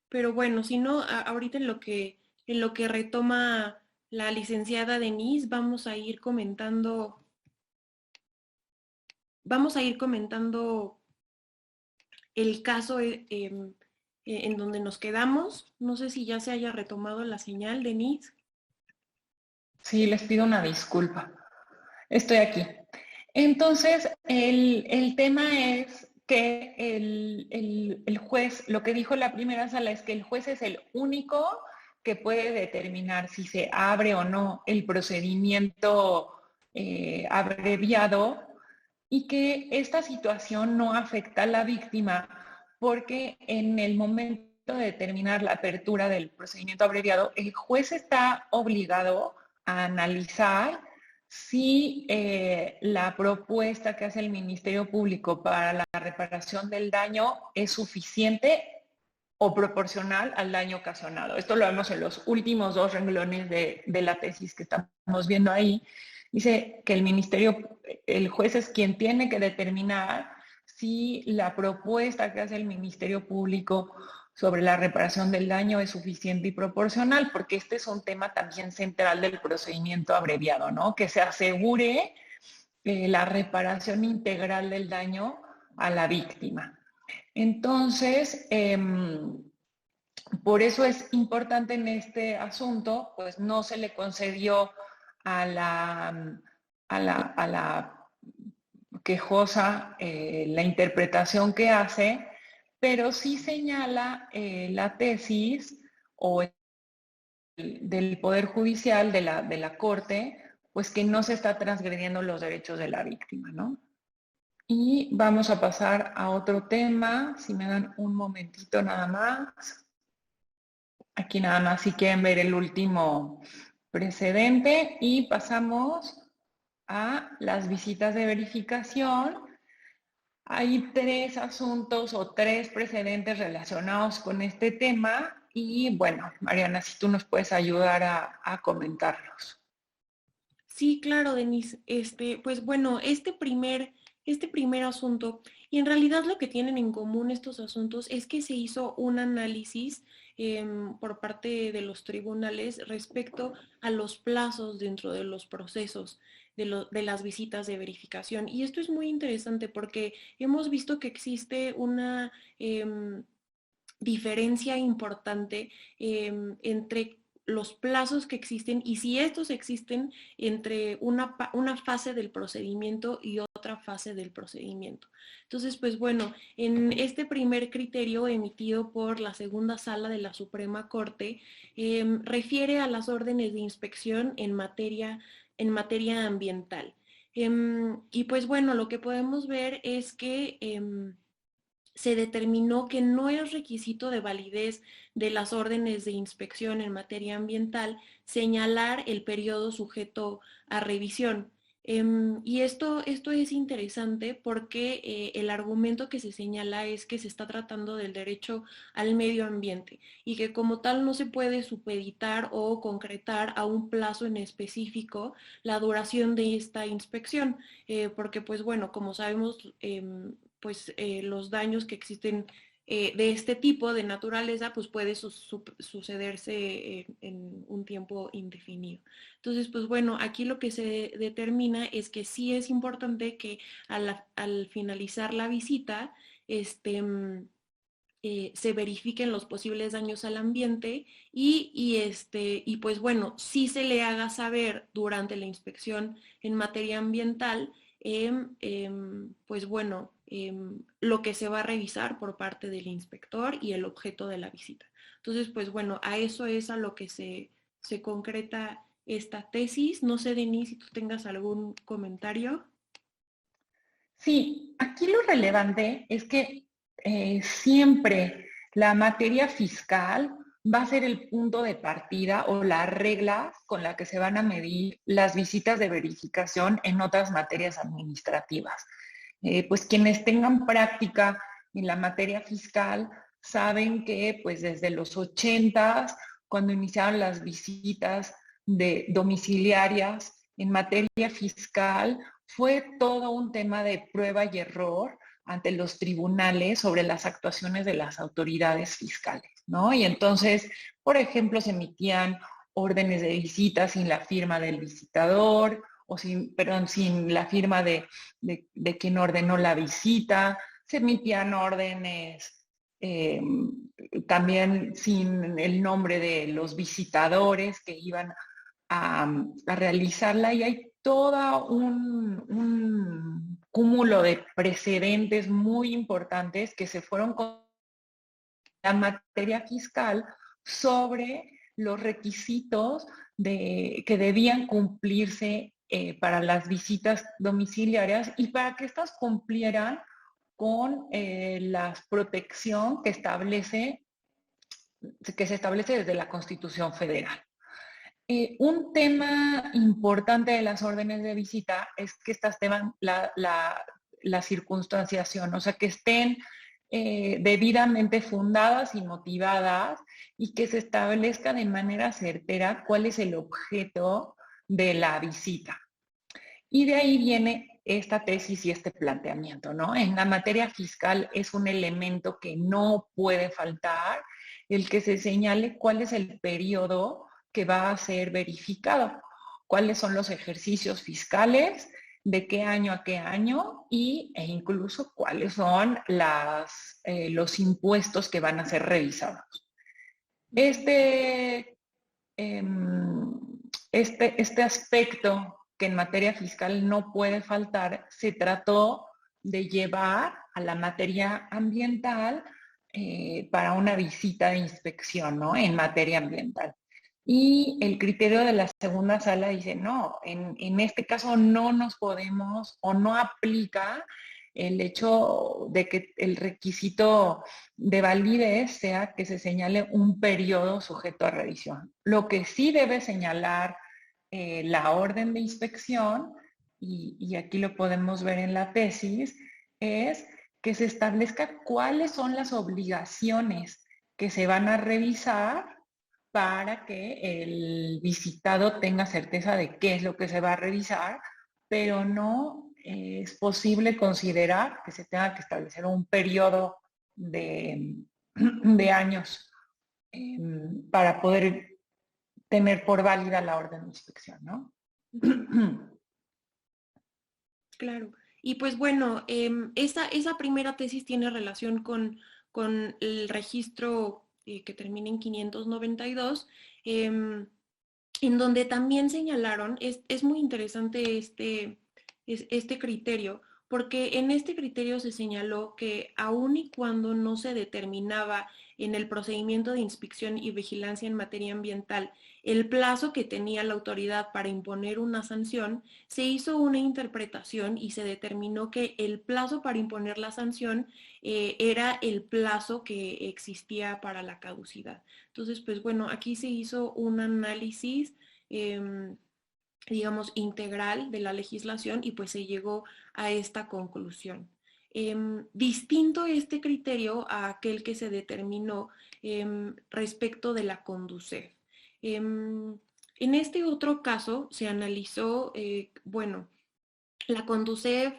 [SPEAKER 2] Pero bueno, si no, ahorita en lo que retoma la licenciada Denise, vamos a ir comentando el caso en donde nos quedamos. No sé si ya se haya retomado la señal, Denise.
[SPEAKER 1] Sí, les pido una disculpa. Estoy aquí. Entonces, el tema es que el juez, lo que dijo la primera sala es que el juez es el único que puede determinar si se abre o no el procedimiento abreviado y que esta situación no afecta a la víctima porque en el momento de determinar la apertura del procedimiento abreviado, el juez está obligado a analizar si la propuesta que hace el Ministerio Público para la reparación del daño es suficiente o proporcional al daño ocasionado. Esto lo vemos en los últimos dos renglones de la tesis que estamos viendo ahí. Dice que el juez es quien tiene que determinar si la propuesta que hace el Ministerio Público sobre la reparación del daño es suficiente y proporcional, porque este es un tema también central del procedimiento abreviado, ¿no? Que se asegure la reparación integral del daño a la víctima. Entonces, por eso es importante en este asunto, pues no se le concedió a la quejosa la interpretación que hace, pero sí señala la tesis o del Poder Judicial de la Corte, pues que no se está transgrediendo los derechos de la víctima, ¿no? Y vamos a pasar a otro tema, si me dan un momentito nada más. Aquí nada más si quieren ver el último precedente y pasamos a las visitas de verificación. Hay tres asuntos o tres precedentes relacionados con este tema y bueno, Mariana, si tú nos puedes ayudar a comentarlos.
[SPEAKER 2] Sí, claro, Denise. Pues bueno, este primer este primer asunto. Y en realidad lo que tienen en común estos asuntos es que se hizo un análisis por parte de los tribunales respecto a los plazos dentro de los procesos de las visitas de verificación. Y esto es muy interesante porque hemos visto que existe una diferencia importante entre los plazos que existen y si estos existen entre una fase del procedimiento y otra fase del procedimiento. Entonces, pues bueno, en este primer criterio emitido por la segunda sala de la Suprema Corte, refiere a las órdenes de inspección en materia ambiental. Y pues bueno, lo que podemos ver es que se determinó que no es requisito de validez de las órdenes de inspección en materia ambiental señalar el periodo sujeto a revisión. Y esto es interesante porque el argumento que se señala es que se está tratando del derecho al medio ambiente y que como tal no se puede supeditar o concretar a un plazo en específico la duración de esta inspección, porque pues bueno, como sabemos, pues los daños que existen de este tipo de naturaleza, pues puede sucederse en un tiempo indefinido. Entonces, pues bueno, aquí lo que se determina es que sí es importante que al finalizar la visita, se verifiquen los posibles daños al ambiente y pues bueno, sí se le haga saber durante la inspección en materia ambiental, pues bueno, lo que se va a revisar por parte del inspector y el objeto de la visita. Entonces, pues bueno, a eso es a lo que se concreta esta tesis. No sé, Denise, si tú tengas algún comentario.
[SPEAKER 1] Sí, aquí lo relevante es que siempre la materia fiscal va a ser el punto de partida o las reglas con las que se van a medir las visitas de verificación en otras materias administrativas. Pues quienes tengan práctica en la materia fiscal saben que pues desde los 80, cuando iniciaron las visitas de domiciliarias en materia fiscal, fue todo un tema de prueba y error ante los tribunales sobre las actuaciones de las autoridades fiscales, ¿no? Y entonces, por ejemplo, se emitían órdenes de visita sin la firma del visitador o sin la firma de quien ordenó la visita, se emitían órdenes también sin el nombre de los visitadores que iban a realizarla y hay todo un cúmulo de precedentes muy importantes que se fueron con la materia fiscal sobre los requisitos que debían cumplirse para las visitas domiciliarias y para que éstas cumplieran con la protección que se establece desde la Constitución Federal. Un tema importante de las órdenes de visita es que estas tengan la circunstanciación, o sea, que estén debidamente fundadas y motivadas y que se establezca de manera certera cuál es el objeto de la visita. Y de ahí viene esta tesis y este planteamiento, ¿no? En la materia fiscal es un elemento que no puede faltar el que se señale cuál es el periodo que va a ser verificado, cuáles son los ejercicios fiscales, de qué año a qué año e incluso cuáles son los impuestos que van a ser revisados. Este aspecto que en materia fiscal no puede faltar, se trató de llevar a la materia ambiental para una visita de inspección, ¿no? En materia ambiental. Y el criterio de la segunda sala dice, no, en este caso no nos podemos o no aplica el hecho de que el requisito de validez sea que se señale un periodo sujeto a revisión. Lo que sí debe señalar la orden de inspección, y aquí lo podemos ver en la tesis, es que se establezca cuáles son las obligaciones que se van a revisar para que el visitado tenga certeza de qué es lo que se va a revisar, pero no es posible considerar que se tenga que establecer un periodo de años para poder tener por válida la orden de inspección, ¿no?
[SPEAKER 2] Claro. Y pues bueno, esa primera tesis tiene relación con el registro que termina en 592, en donde también señalaron, es muy interesante este criterio, porque en este criterio se señaló que aun y cuando no se determinaba en el procedimiento de inspección y vigilancia en materia ambiental el plazo que tenía la autoridad para imponer una sanción, se hizo una interpretación y se determinó que el plazo para imponer la sanción era el plazo que existía para la caducidad. Entonces, pues bueno, aquí se hizo un análisis, digamos, integral de la legislación y pues se llegó a esta conclusión. Distinto este criterio a aquel que se determinó respecto de la Conducef. En este otro caso se analizó, bueno, la Conducef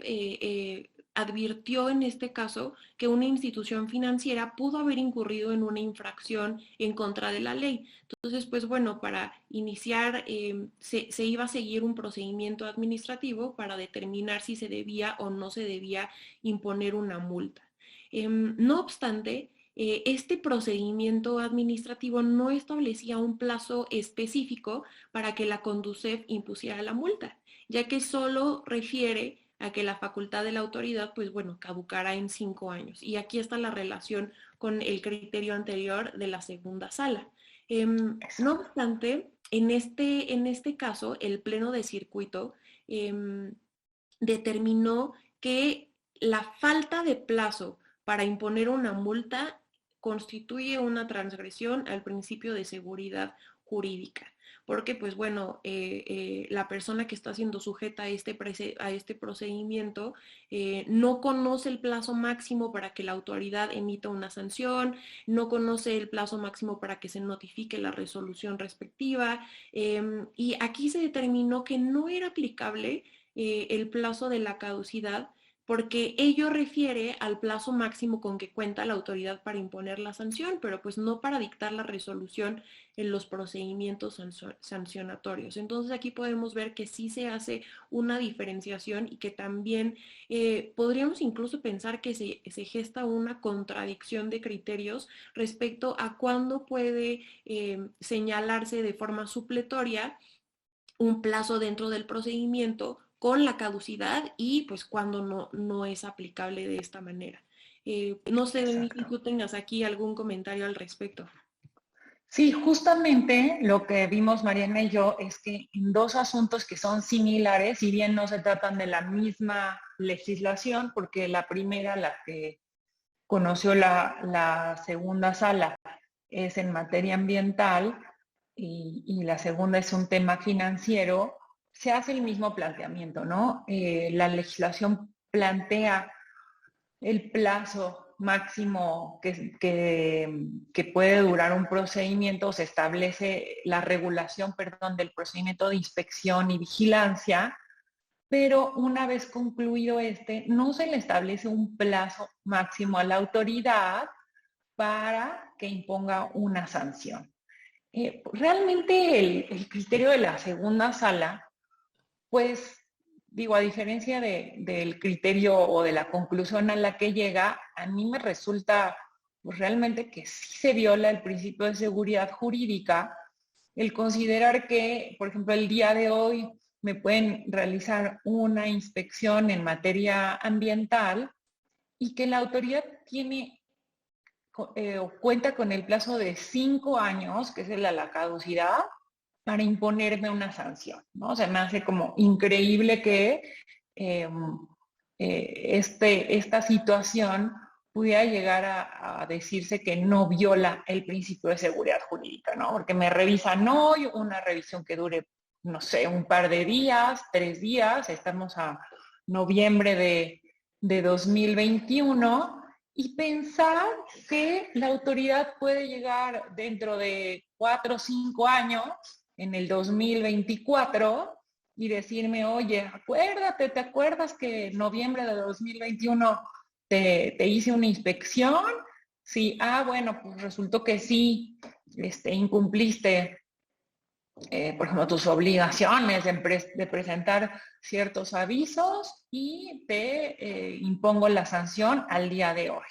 [SPEAKER 2] advirtió en este caso que una institución financiera pudo haber incurrido en una infracción en contra de la ley. Entonces, pues bueno, para iniciar se iba a seguir un procedimiento administrativo para determinar si se debía o no se debía imponer una multa. No obstante, este procedimiento administrativo no establecía un plazo específico para que la Conducef impusiera la multa, ya que solo refiere a que la facultad de la autoridad, pues bueno, caducará en 5 años. Y aquí está la relación con el criterio anterior de la segunda sala. No obstante, en este caso, el Pleno de Circuito determinó que la falta de plazo para imponer una multa constituye una transgresión al principio de seguridad jurídica. Porque, pues bueno, la persona que está siendo sujeta a este procedimiento no conoce el plazo máximo para que la autoridad emita una sanción, no conoce el plazo máximo para que se notifique la resolución respectiva, y aquí se determinó que no era aplicable el plazo de la caducidad, porque ello refiere al plazo máximo con que cuenta la autoridad para imponer la sanción, pero pues no para dictar la resolución en los procedimientos sancionatorios. Entonces aquí podemos ver que sí se hace una diferenciación y que también podríamos incluso pensar que se gesta una contradicción de criterios respecto a cuándo puede señalarse de forma supletoria un plazo dentro del procedimiento con la caducidad y pues cuando no es aplicable de esta manera. No sé, Denise, si tú tengas aquí algún comentario al respecto.
[SPEAKER 1] Sí, justamente lo que vimos Mariana y yo es que en dos asuntos que son similares, si bien no se tratan de la misma legislación, porque la primera, la que conoció la segunda sala, es en materia ambiental y la segunda es un tema financiero, se hace el mismo planteamiento, ¿no? La legislación plantea el plazo máximo que puede durar un procedimiento, se establece la regulación, perdón, del procedimiento de inspección y vigilancia, pero una vez concluido no se le establece un plazo máximo a la autoridad para que imponga una sanción. Realmente el criterio de la segunda sala, pues digo, a diferencia del criterio o de la conclusión a la que llega, a mí me resulta pues, realmente que sí se viola el principio de seguridad jurídica, el considerar que, por ejemplo, el día de hoy me pueden realizar una inspección en materia ambiental y que la autoridad tiene o cuenta con el plazo de 5 años, que es la caducidad, para imponerme una sanción, ¿no? O sea, me hace como increíble que esta situación pudiera llegar a decirse que no viola el principio de seguridad jurídica, ¿no? Porque me revisan hoy, una revisión que dure, no sé, un par de días, 3 días, estamos a noviembre de 2021, y pensar que la autoridad puede llegar dentro de 4 o 5 años, en el 2024, y decirme, oye, acuérdate, ¿te acuerdas que en noviembre de 2021 te hice una inspección? Sí, bueno, pues resultó que sí, incumpliste, por ejemplo, tus obligaciones de presentar ciertos avisos y te impongo la sanción al día de hoy.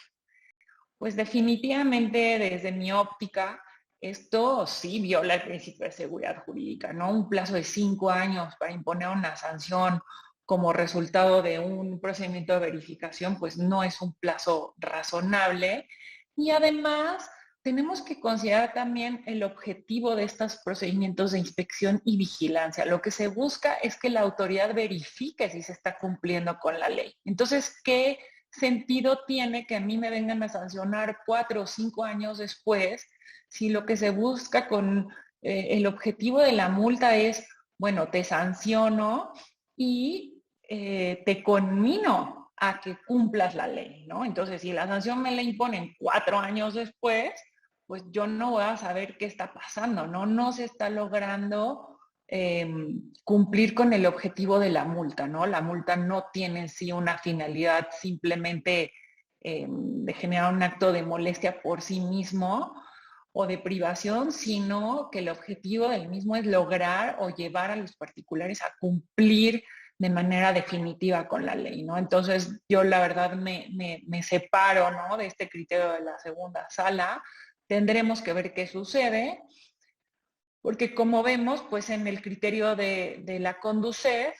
[SPEAKER 1] Pues definitivamente desde mi óptica, esto sí viola el principio de seguridad jurídica, ¿no? Un plazo de 5 años para imponer una sanción como resultado de un procedimiento de verificación, pues no es un plazo razonable. Y además tenemos que considerar también el objetivo de estos procedimientos de inspección y vigilancia. Lo que se busca es que la autoridad verifique si se está cumpliendo con la ley. Entonces, ¿qué sentido tiene que a mí me vengan a sancionar 4 o 5 años después si lo que se busca con el objetivo de la multa es, bueno, te sanciono y te conmino a que cumplas la ley, ¿no? Entonces, si la sanción me la imponen 4 años después, pues yo no voy a saber qué está pasando, ¿no? No se está logrando cumplir con el objetivo de la multa, ¿no? La multa no tiene en sí una finalidad simplemente de generar un acto de molestia por sí mismo o de privación, sino que el objetivo del mismo es lograr o llevar a los particulares a cumplir de manera definitiva con la ley, ¿no? Entonces yo la verdad me separo, ¿no?, de este criterio de la segunda sala. Tendremos que ver qué sucede, porque como vemos, pues en el criterio de la Conducef,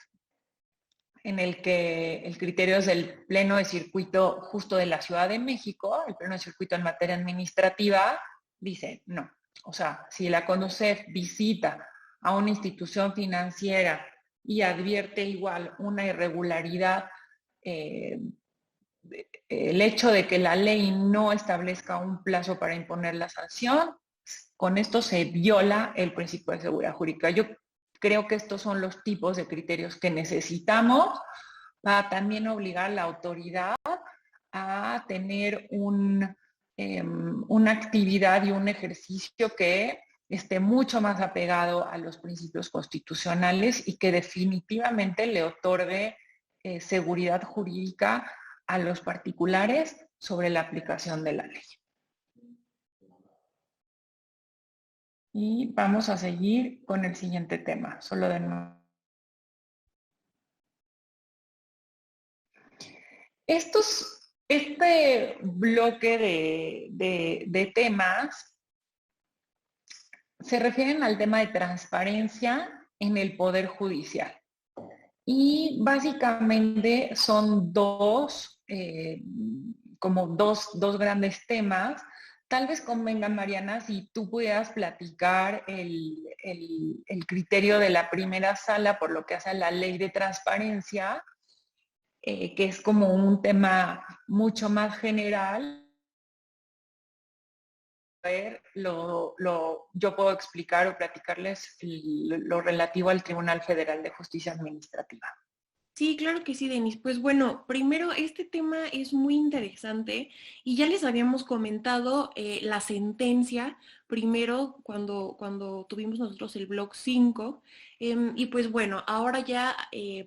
[SPEAKER 1] en el que el criterio es el pleno de circuito justo de la Ciudad de México, el pleno de circuito en materia administrativa, dice no. O sea, si la Conducef visita a una institución financiera y advierte igual una irregularidad, el hecho de que la ley no establezca un plazo para imponer la sanción, con esto se viola el principio de seguridad jurídica. Yo creo que estos son los tipos de criterios que necesitamos para también obligar a la autoridad a tener una actividad y un ejercicio que esté mucho más apegado a los principios constitucionales y que definitivamente le otorgue seguridad jurídica a los particulares sobre la aplicación de la ley. Y vamos a seguir con el siguiente tema. Solo de nuevo. Este bloque de temas se refieren al tema de transparencia en el Poder Judicial. Y básicamente son dos grandes temas. Tal vez convenga, Mariana, si tú pudieras platicar el criterio de la primera sala por lo que hace a la ley de transparencia, que es como un tema mucho más general. Yo puedo explicar o platicarles lo relativo al Tribunal Federal de Justicia Administrativa.
[SPEAKER 2] Sí, claro que sí, Denis. Pues bueno, primero este tema es muy interesante y ya les habíamos comentado la sentencia, primero cuando tuvimos nosotros el blog 5, y pues bueno, ahora ya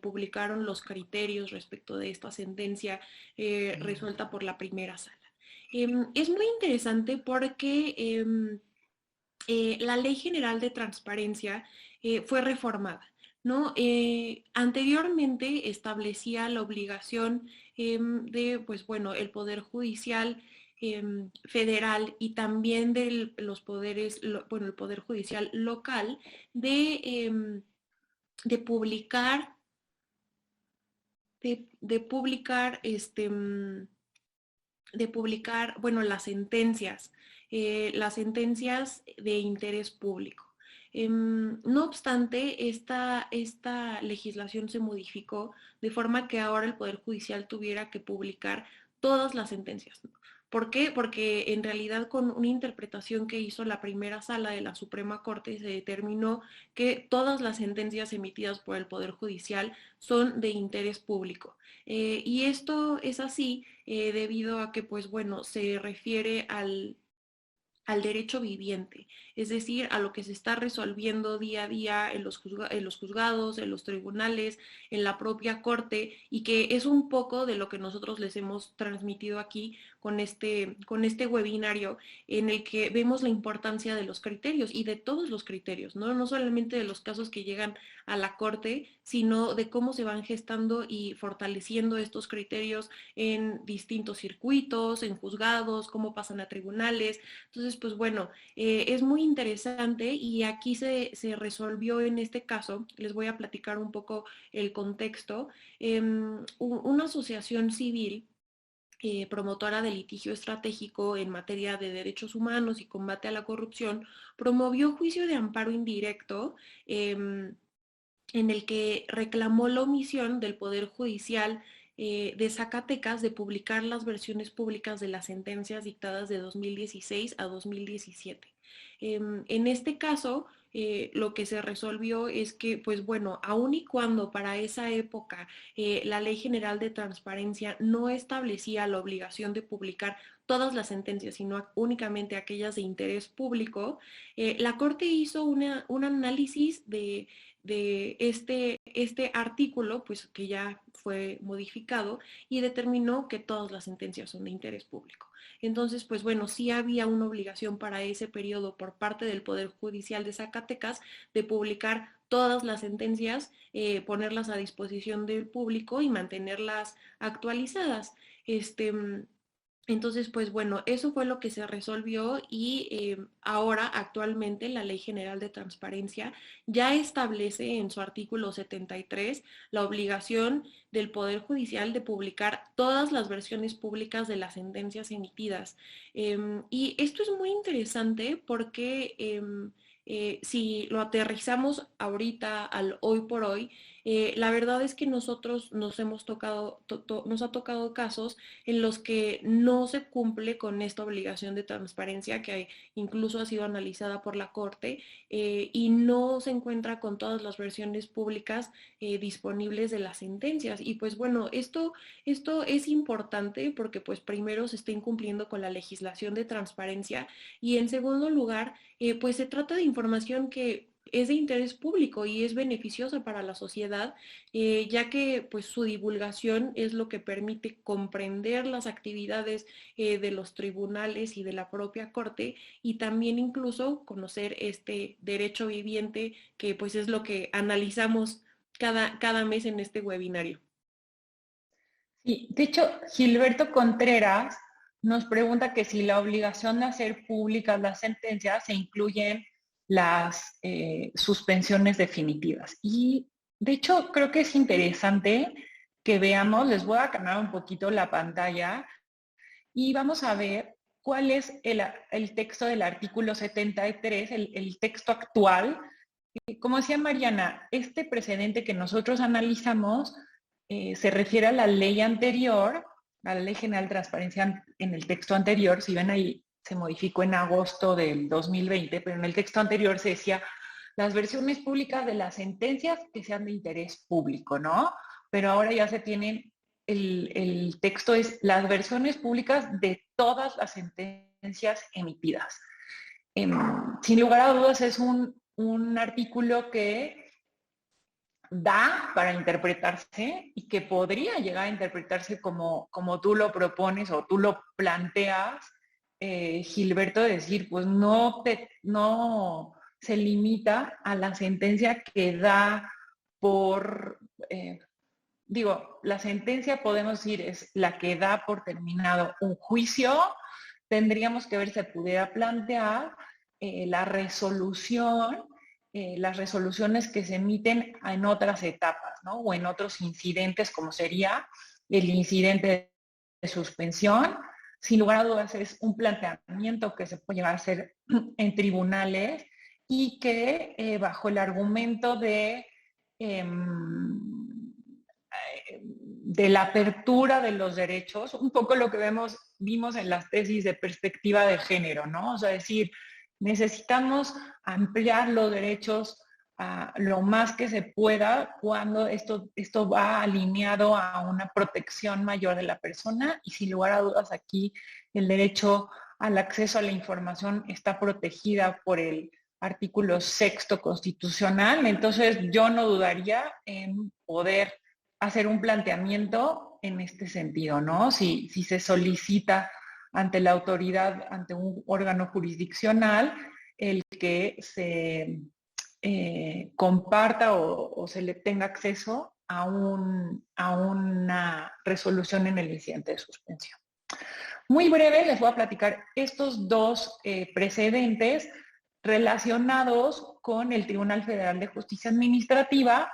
[SPEAKER 2] publicaron los criterios respecto de esta sentencia resuelta por la primera sala. Es muy interesante porque la Ley General de Transparencia fue reformada, ¿no? Anteriormente establecía la obligación de, pues bueno, el Poder Judicial federal y también de los poderes, el Poder Judicial local de publicar, de publicar bueno, las sentencias de interés público. No obstante, esta legislación se modificó de forma que ahora el Poder Judicial tuviera que publicar todas las sentencias. ¿Por qué? Porque en realidad con una interpretación que hizo la primera sala de la Suprema Corte se determinó que todas las sentencias emitidas por el Poder Judicial son de interés público. Y esto es así debido a que, pues bueno, se refiere al derecho viviente, es decir, a lo que se está resolviendo día a día en los juzgados, en los tribunales, en la propia corte, y que es un poco de lo que nosotros les hemos transmitido aquí con este webinario, en el que vemos la importancia de los criterios y de todos los criterios, ¿no? No solamente de los casos que llegan a la corte, sino de cómo se van gestando y fortaleciendo estos criterios en distintos circuitos, en juzgados, cómo pasan a tribunales. Entonces, pues bueno, es muy interesante, y aquí se resolvió en este caso. Les voy a platicar un poco el contexto. Una asociación civil promotora de litigio estratégico en materia de derechos humanos y combate a la corrupción, promovió juicio de amparo indirecto, en el que reclamó la omisión del Poder Judicial de Zacatecas de publicar las versiones públicas de las sentencias dictadas de 2016 a 2017. En este caso, lo que se resolvió es que, pues bueno, aun y cuando para esa época la Ley General de Transparencia no establecía la obligación de publicar todas las sentencias, sino únicamente aquellas de interés público, la Corte hizo un análisis de este artículo, pues que ya fue modificado, y determinó que todas las sentencias son de interés público. Entonces, pues bueno, sí había una obligación para ese periodo por parte del Poder Judicial de Zacatecas de publicar todas las sentencias, ponerlas a disposición del público y mantenerlas actualizadas. Entonces, pues bueno, eso fue lo que se resolvió, y ahora actualmente la Ley General de Transparencia ya establece en su artículo 73 la obligación del Poder Judicial de publicar todas las versiones públicas de las sentencias emitidas. Y esto es muy interesante porque si lo aterrizamos ahorita al hoy por hoy, la verdad es que nosotros nos ha tocado casos en los que no se cumple con esta obligación de transparencia, que incluso ha sido analizada por la Corte, y no se encuentra con todas las versiones públicas disponibles de las sentencias. Y pues bueno, esto es importante porque pues primero se está incumpliendo con la legislación de transparencia, y en segundo lugar, pues se trata de información que es de interés público y es beneficiosa para la sociedad, ya que pues su divulgación es lo que permite comprender las actividades de los tribunales y de la propia corte, y también incluso conocer este derecho viviente, que pues es lo que analizamos cada mes en este webinario.
[SPEAKER 1] Sí, de hecho, Gilberto Contreras nos pregunta que si la obligación de hacer públicas las sentencias se incluyen las suspensiones definitivas. Y de hecho, creo que es interesante que veamos, les voy a cambiar un poquito la pantalla y vamos a ver cuál es el texto del artículo 73, el texto actual. Como decía Mariana, este precedente que nosotros analizamos se refiere a la ley anterior, a la Ley General de Transparencia en el texto anterior. Si ven ahí, se modificó en agosto del 2020, pero en el texto anterior se decía las versiones públicas de las sentencias que sean de interés público, ¿no? Pero ahora ya se tienen, el texto es las versiones públicas de todas las sentencias emitidas. Sin lugar a dudas es un artículo que da para interpretarse y que podría llegar a interpretarse como tú lo propones o tú lo planteas, Gilberto, de decir, pues no se limita a la sentencia que da por, la sentencia podemos decir es la que da por terminado un juicio. Tendríamos que ver si se pudiera plantear la resolución, las resoluciones que se emiten en otras etapas, ¿no? O en otros incidentes, como sería el incidente de suspensión. Sin lugar a dudas es un planteamiento que se puede llegar a hacer en tribunales y que bajo el argumento de la apertura de los derechos, un poco lo que vimos en las tesis de perspectiva de género, ¿no? O sea, decir, necesitamos ampliar los derechos a lo más que se pueda cuando esto va alineado a una protección mayor de la persona, y sin lugar a dudas aquí el derecho al acceso a la información está protegida por el artículo 6º constitucional. Entonces, yo no dudaría en poder hacer un planteamiento en este sentido, ¿no? Si se solicita ante la autoridad, ante un órgano jurisdiccional, el que se comparta o se le tenga acceso a una resolución en el incidente de suspensión. Muy breve les voy a platicar estos dos precedentes relacionados con el Tribunal Federal de Justicia Administrativa.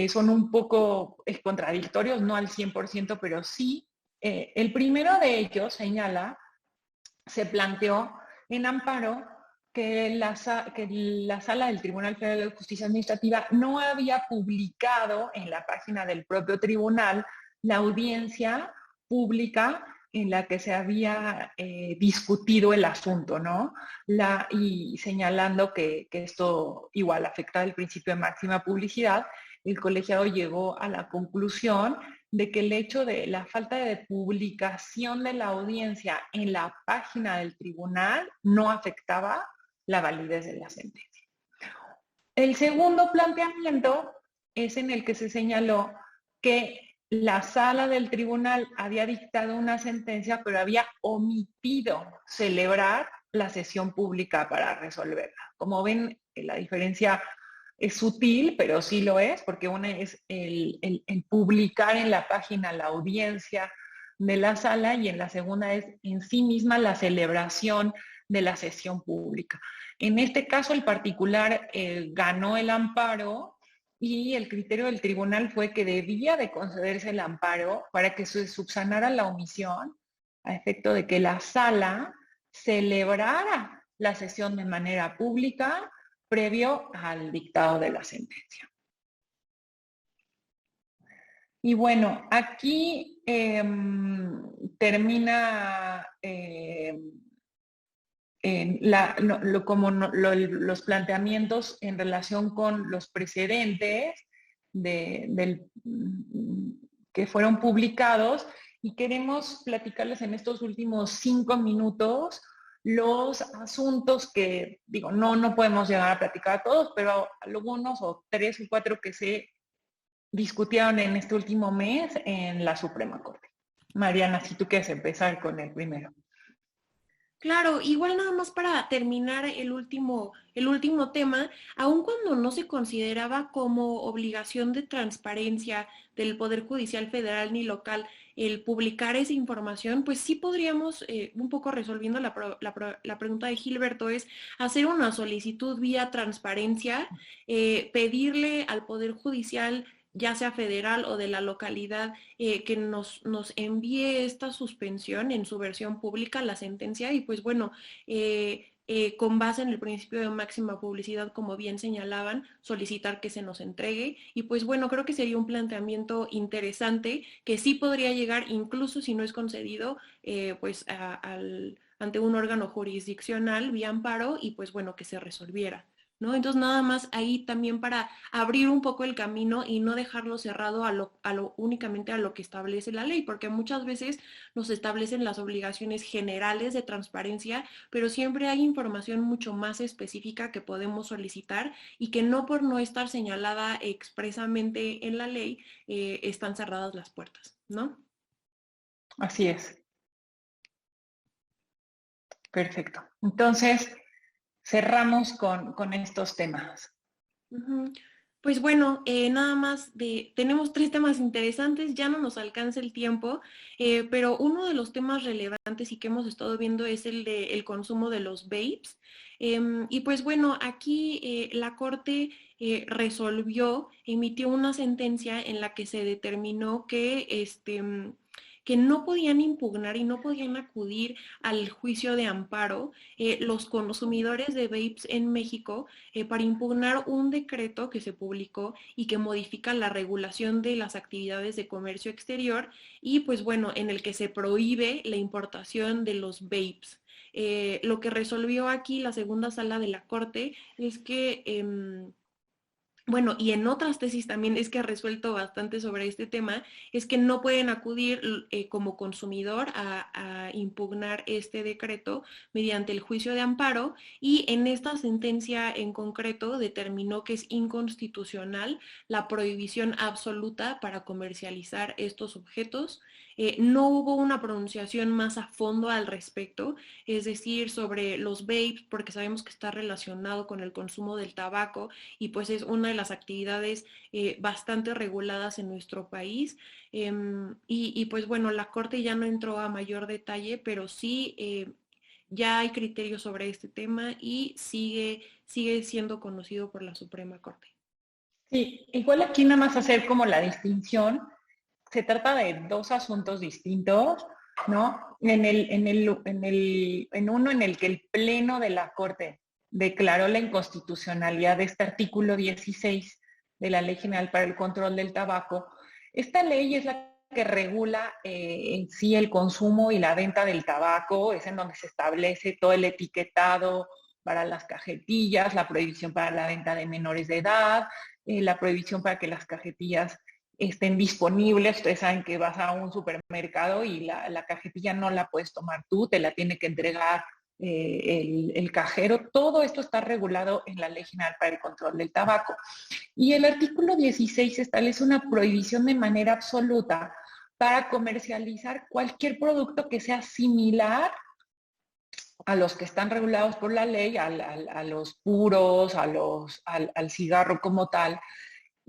[SPEAKER 1] Son un poco contradictorios, no al 100%, pero sí. El primero de ellos se planteó en amparo que la sala del Tribunal Federal de Justicia Administrativa no había publicado en la página del propio tribunal la audiencia pública en la que se había discutido el asunto, ¿no? Y señalando que esto igual afecta el principio de máxima publicidad, el colegiado llegó a la conclusión de que el hecho de la falta de publicación de la audiencia en la página del tribunal no afectaba la validez de la sentencia. El segundo planteamiento es en el que se señaló que la sala del tribunal había dictado una sentencia, pero había omitido celebrar la sesión pública para resolverla. Como ven, la diferencia es sutil, pero sí lo es, porque una es el publicar en la página la audiencia de la sala y en la segunda es en sí misma la celebración de la sesión pública. En este caso, el particular ganó el amparo y el criterio del tribunal fue que debía de concederse el amparo para que se subsanara la omisión a efecto de que la sala celebrara la sesión de manera pública previo al dictado de la sentencia. Y bueno, aquí termina los planteamientos en relación con los precedentes que fueron publicados, y queremos platicarles en estos últimos 5 minutos los asuntos que, digo, no podemos llegar a platicar a todos, pero algunos o 3 o 4 que se discutieron en este último mes en la Suprema Corte. Mariana, si tú quieres empezar con el primero.
[SPEAKER 2] Claro, igual nada más para terminar el último tema, aun cuando no se consideraba como obligación de transparencia del Poder Judicial Federal ni local el publicar esa información, pues sí podríamos, un poco resolviendo la pregunta de Gilberto, es hacer una solicitud vía transparencia, pedirle al Poder Judicial, ya sea federal o de la localidad, que nos envíe esta suspensión en su versión pública, la sentencia, y pues bueno, con base en el principio de máxima publicidad, como bien señalaban, solicitar que se nos entregue. Y pues bueno, creo que sería un planteamiento interesante que sí podría llegar, incluso si no es concedido, pues ante un órgano jurisdiccional vía amparo, y pues bueno, que se resolviera, ¿no? Entonces nada más ahí también para abrir un poco el camino y no dejarlo cerrado únicamente a lo que establece la ley, porque muchas veces nos establecen las obligaciones generales de transparencia, pero siempre hay información mucho más específica que podemos solicitar y que no, por no estar señalada expresamente en la ley, están cerradas las puertas, ¿no?
[SPEAKER 1] Así es. Perfecto. Entonces, cerramos con estos temas.
[SPEAKER 2] Pues bueno, nada más tenemos 3 temas interesantes, ya no nos alcanza el tiempo, pero uno de los temas relevantes y que hemos estado viendo es el del consumo de los vapes. Y pues bueno, aquí la Corte emitió una sentencia en la que se determinó que no podían impugnar y no podían acudir al juicio de amparo los consumidores de vapes en México para impugnar un decreto que se publicó y que modifica la regulación de las actividades de comercio exterior, y pues bueno, en el que se prohíbe la importación de los vapes. Lo que resolvió aquí la segunda sala de la Corte es que bueno, y en otras tesis también es que ha resuelto bastante sobre este tema, es que no pueden acudir como consumidor a impugnar este decreto mediante el juicio de amparo, y en esta sentencia en concreto determinó que es inconstitucional la prohibición absoluta para comercializar estos objetos. No hubo una pronunciación más a fondo al respecto, es decir, sobre los vapes, porque sabemos que está relacionado con el consumo del tabaco y pues es una de las actividades bastante reguladas en nuestro país. Y pues bueno, la Corte ya no entró a mayor detalle, pero sí ya hay criterios sobre este tema y sigue siendo conocido por la Suprema Corte.
[SPEAKER 1] Sí, igual aquí nada más hacer como la distinción. Se trata de dos asuntos distintos, ¿no? En uno en el que el Pleno de la Corte declaró la inconstitucionalidad de este artículo 16 de la Ley General para el Control del Tabaco. Esta ley es la que regula en sí el consumo y la venta del tabaco, es en donde se establece todo el etiquetado para las cajetillas, la prohibición para la venta de menores de edad, la prohibición para que las cajetillas estén disponibles. Ustedes saben que vas a un supermercado y la cajetilla no la puedes tomar tú, te la tiene que entregar el cajero. Todo esto está regulado en la Ley General para el Control del Tabaco. Y el artículo 16 establece una prohibición de manera absoluta para comercializar cualquier producto que sea similar a los que están regulados por la ley, a los puros, al cigarro como tal,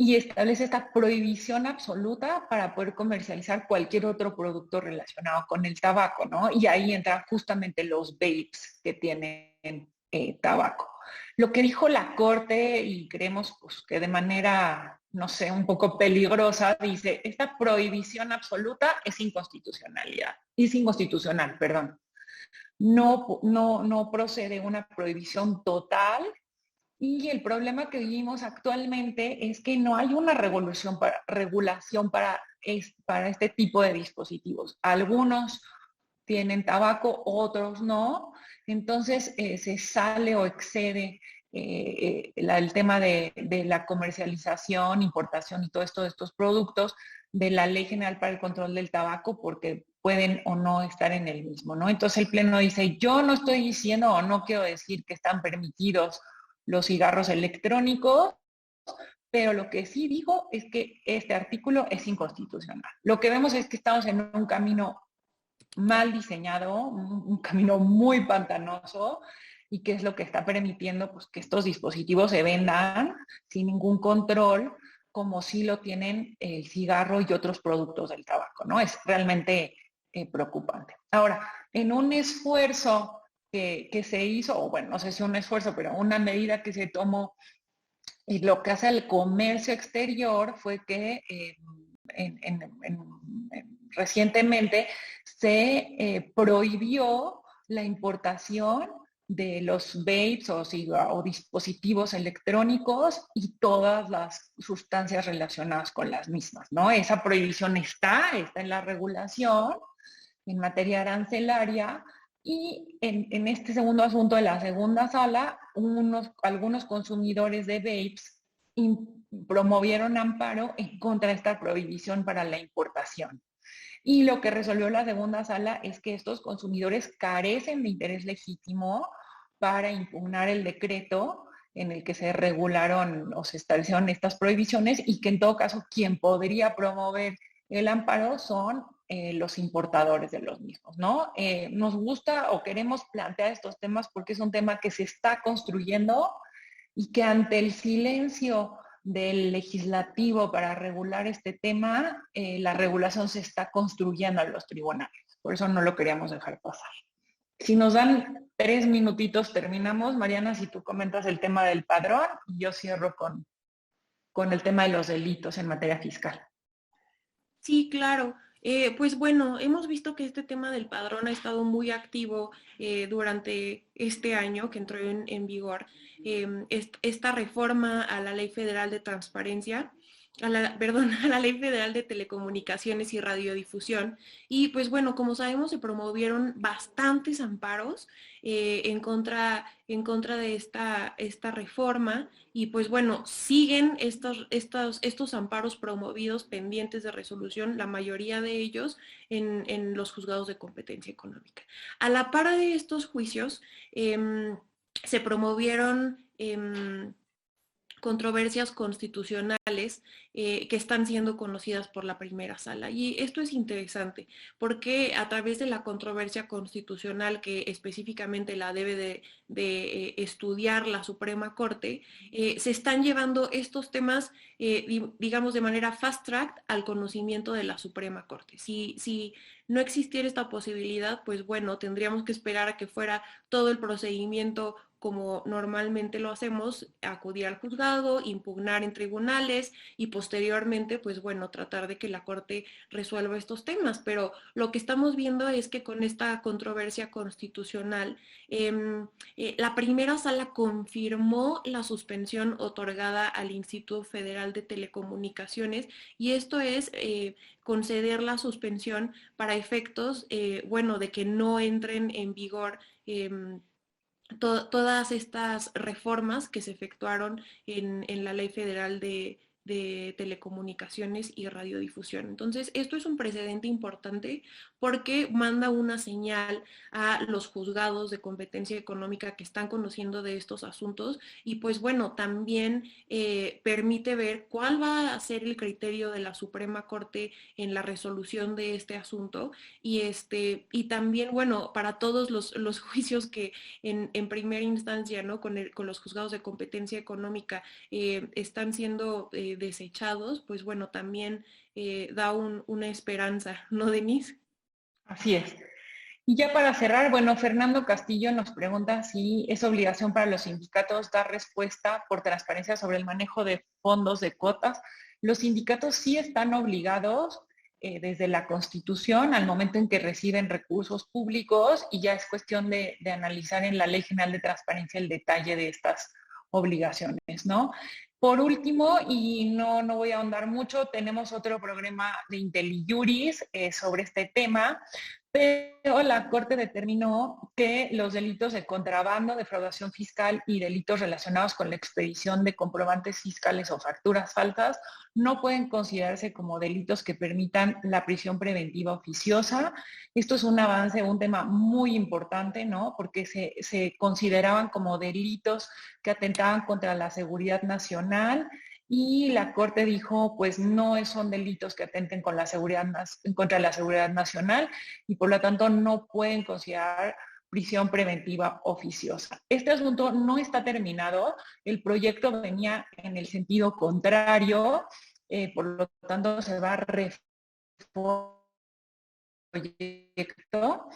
[SPEAKER 1] y establece esta prohibición absoluta para poder comercializar cualquier otro producto relacionado con el tabaco, ¿no? Y ahí entran justamente los vapes que tienen tabaco. Lo que dijo la Corte, y creemos pues, que de manera, no sé, un poco peligrosa, dice, esta prohibición absoluta es inconstitucional, perdón. No procede una prohibición total, y el problema que vivimos actualmente es que no hay una regulación para este tipo de dispositivos. Algunos tienen tabaco, otros no. Entonces se sale o excede el tema de la comercialización, importación y todo esto de estos productos de la Ley General para el Control del Tabaco, porque pueden o no estar en el mismo, ¿no? Entonces el Pleno dice, yo no estoy diciendo o no quiero decir que están permitidos los cigarros electrónicos, pero lo que sí digo es que este artículo es inconstitucional. Lo que vemos es que estamos en un camino mal diseñado, un camino muy pantanoso, y que es lo que está permitiendo pues, que estos dispositivos se vendan sin ningún control, como si lo tienen el cigarro y otros productos del tabaco, ¿no? Es realmente preocupante. Ahora, en un esfuerzo que se hizo, o bueno, no sé si un esfuerzo, pero una medida que se tomó, y lo que hace el comercio exterior fue que recientemente se prohibió la importación de los vapes o dispositivos electrónicos y todas las sustancias relacionadas con las mismas, ¿no? Esa prohibición está en la regulación en materia arancelaria, y en este segundo asunto de la segunda sala, algunos consumidores de vapes promovieron amparo en contra de esta prohibición para la importación. Y lo que resolvió la segunda sala es que estos consumidores carecen de interés legítimo para impugnar el decreto en el que se regularon o se establecieron estas prohibiciones, y que en todo caso quien podría promover el amparo son los importadores de los mismos, ¿no? Nos gusta o queremos plantear estos temas porque es un tema que se está construyendo y que ante el silencio del legislativo para regular este tema, la regulación se está construyendo en los tribunales. Por eso no lo queríamos dejar pasar. Si nos dan 3 minutitos, terminamos. Mariana, si tú comentas el tema del padrón, yo cierro con el tema de los delitos en materia fiscal.
[SPEAKER 2] Sí, claro. Pues bueno, hemos visto que este tema del padrón ha estado muy activo durante este año que entró en vigor esta reforma a la Ley Federal de Transparencia. perdón, a la Ley Federal de Telecomunicaciones y Radiodifusión. Y pues bueno, como sabemos, se promovieron bastantes amparos en contra de esta reforma. Y pues bueno, siguen estos amparos promovidos pendientes de resolución, la mayoría de ellos en los juzgados de competencia económica. A la par de estos juicios, se promovieron controversias constitucionales que están siendo conocidas por la primera sala. Y esto es interesante porque a través de la controversia constitucional que específicamente la debe de estudiar la Suprema Corte, se están llevando estos temas, digamos, de manera fast track al conocimiento de la Suprema Corte. Si no existiera esta posibilidad, pues bueno, tendríamos que esperar a que fuera todo el procedimiento como normalmente lo hacemos, acudir al juzgado, impugnar en tribunales y posteriormente, pues bueno, tratar de que la Corte resuelva estos temas. Pero lo que estamos viendo es que con esta controversia constitucional, la primera sala confirmó la suspensión otorgada al Instituto Federal de Telecomunicaciones, y esto es conceder la suspensión para efectos, bueno, de que no entren en vigor todas estas reformas que se efectuaron en la Ley Federal de Telecomunicaciones y Radiodifusión. Entonces, esto es un precedente importante porque manda una señal a los juzgados de competencia económica que están conociendo de estos asuntos, y pues bueno, también permite ver cuál va a ser el criterio de la Suprema Corte en la resolución de este asunto, y también, bueno, para todos los juicios que en primera instancia, ¿no? Con los juzgados de competencia económica están siendo desechados, pues bueno, también da una esperanza, ¿no, Denise?
[SPEAKER 1] Así es. Y ya para cerrar, bueno, Fernando Castillo nos pregunta si es obligación para los sindicatos dar respuesta por transparencia sobre el manejo de fondos de cuotas. Los sindicatos sí están obligados desde la Constitución al momento en que reciben recursos públicos, y ya es cuestión de analizar en la Ley General de Transparencia el detalle de estas obligaciones, ¿no? Por último, y no voy a ahondar mucho, tenemos otro programa de IntelliJuris sobre este tema, pero la Corte determinó que los delitos de contrabando, defraudación fiscal y delitos relacionados con la expedición de comprobantes fiscales o facturas falsas no pueden considerarse como delitos que permitan la prisión preventiva oficiosa. Esto es un avance, un tema muy importante, ¿no? Porque se consideraban como delitos que atentaban contra la seguridad nacional, y la Corte dijo, pues no son delitos que atenten contra la seguridad nacional, y por lo tanto no pueden considerar prisión preventiva oficiosa. Este asunto no está terminado, el proyecto venía en el sentido contrario, por lo tanto se va a reformar el proyecto.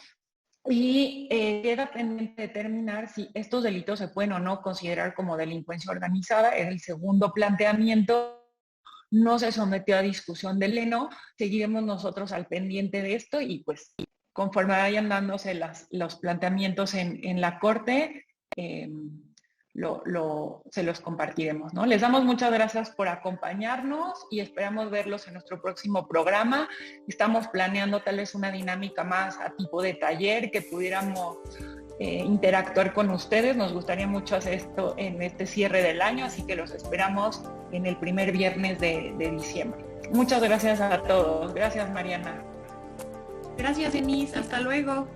[SPEAKER 1] Y queda pendiente determinar si estos delitos se pueden o no considerar como delincuencia organizada. Es el segundo planteamiento. No se sometió a discusión del Pleno. Seguiremos nosotros al pendiente de esto, y pues conforme vayan dándose los planteamientos en la Corte, se los compartiremos, ¿no? Les damos muchas gracias por acompañarnos y esperamos verlos en nuestro próximo programa. Estamos planeando tal vez una dinámica más a tipo de taller, que pudiéramos interactuar con ustedes. Nos gustaría mucho hacer esto en este cierre del año, así que los esperamos en el primer viernes de diciembre. Muchas gracias a todos. Gracias, Mariana.
[SPEAKER 2] Gracias, Denise. Hasta luego.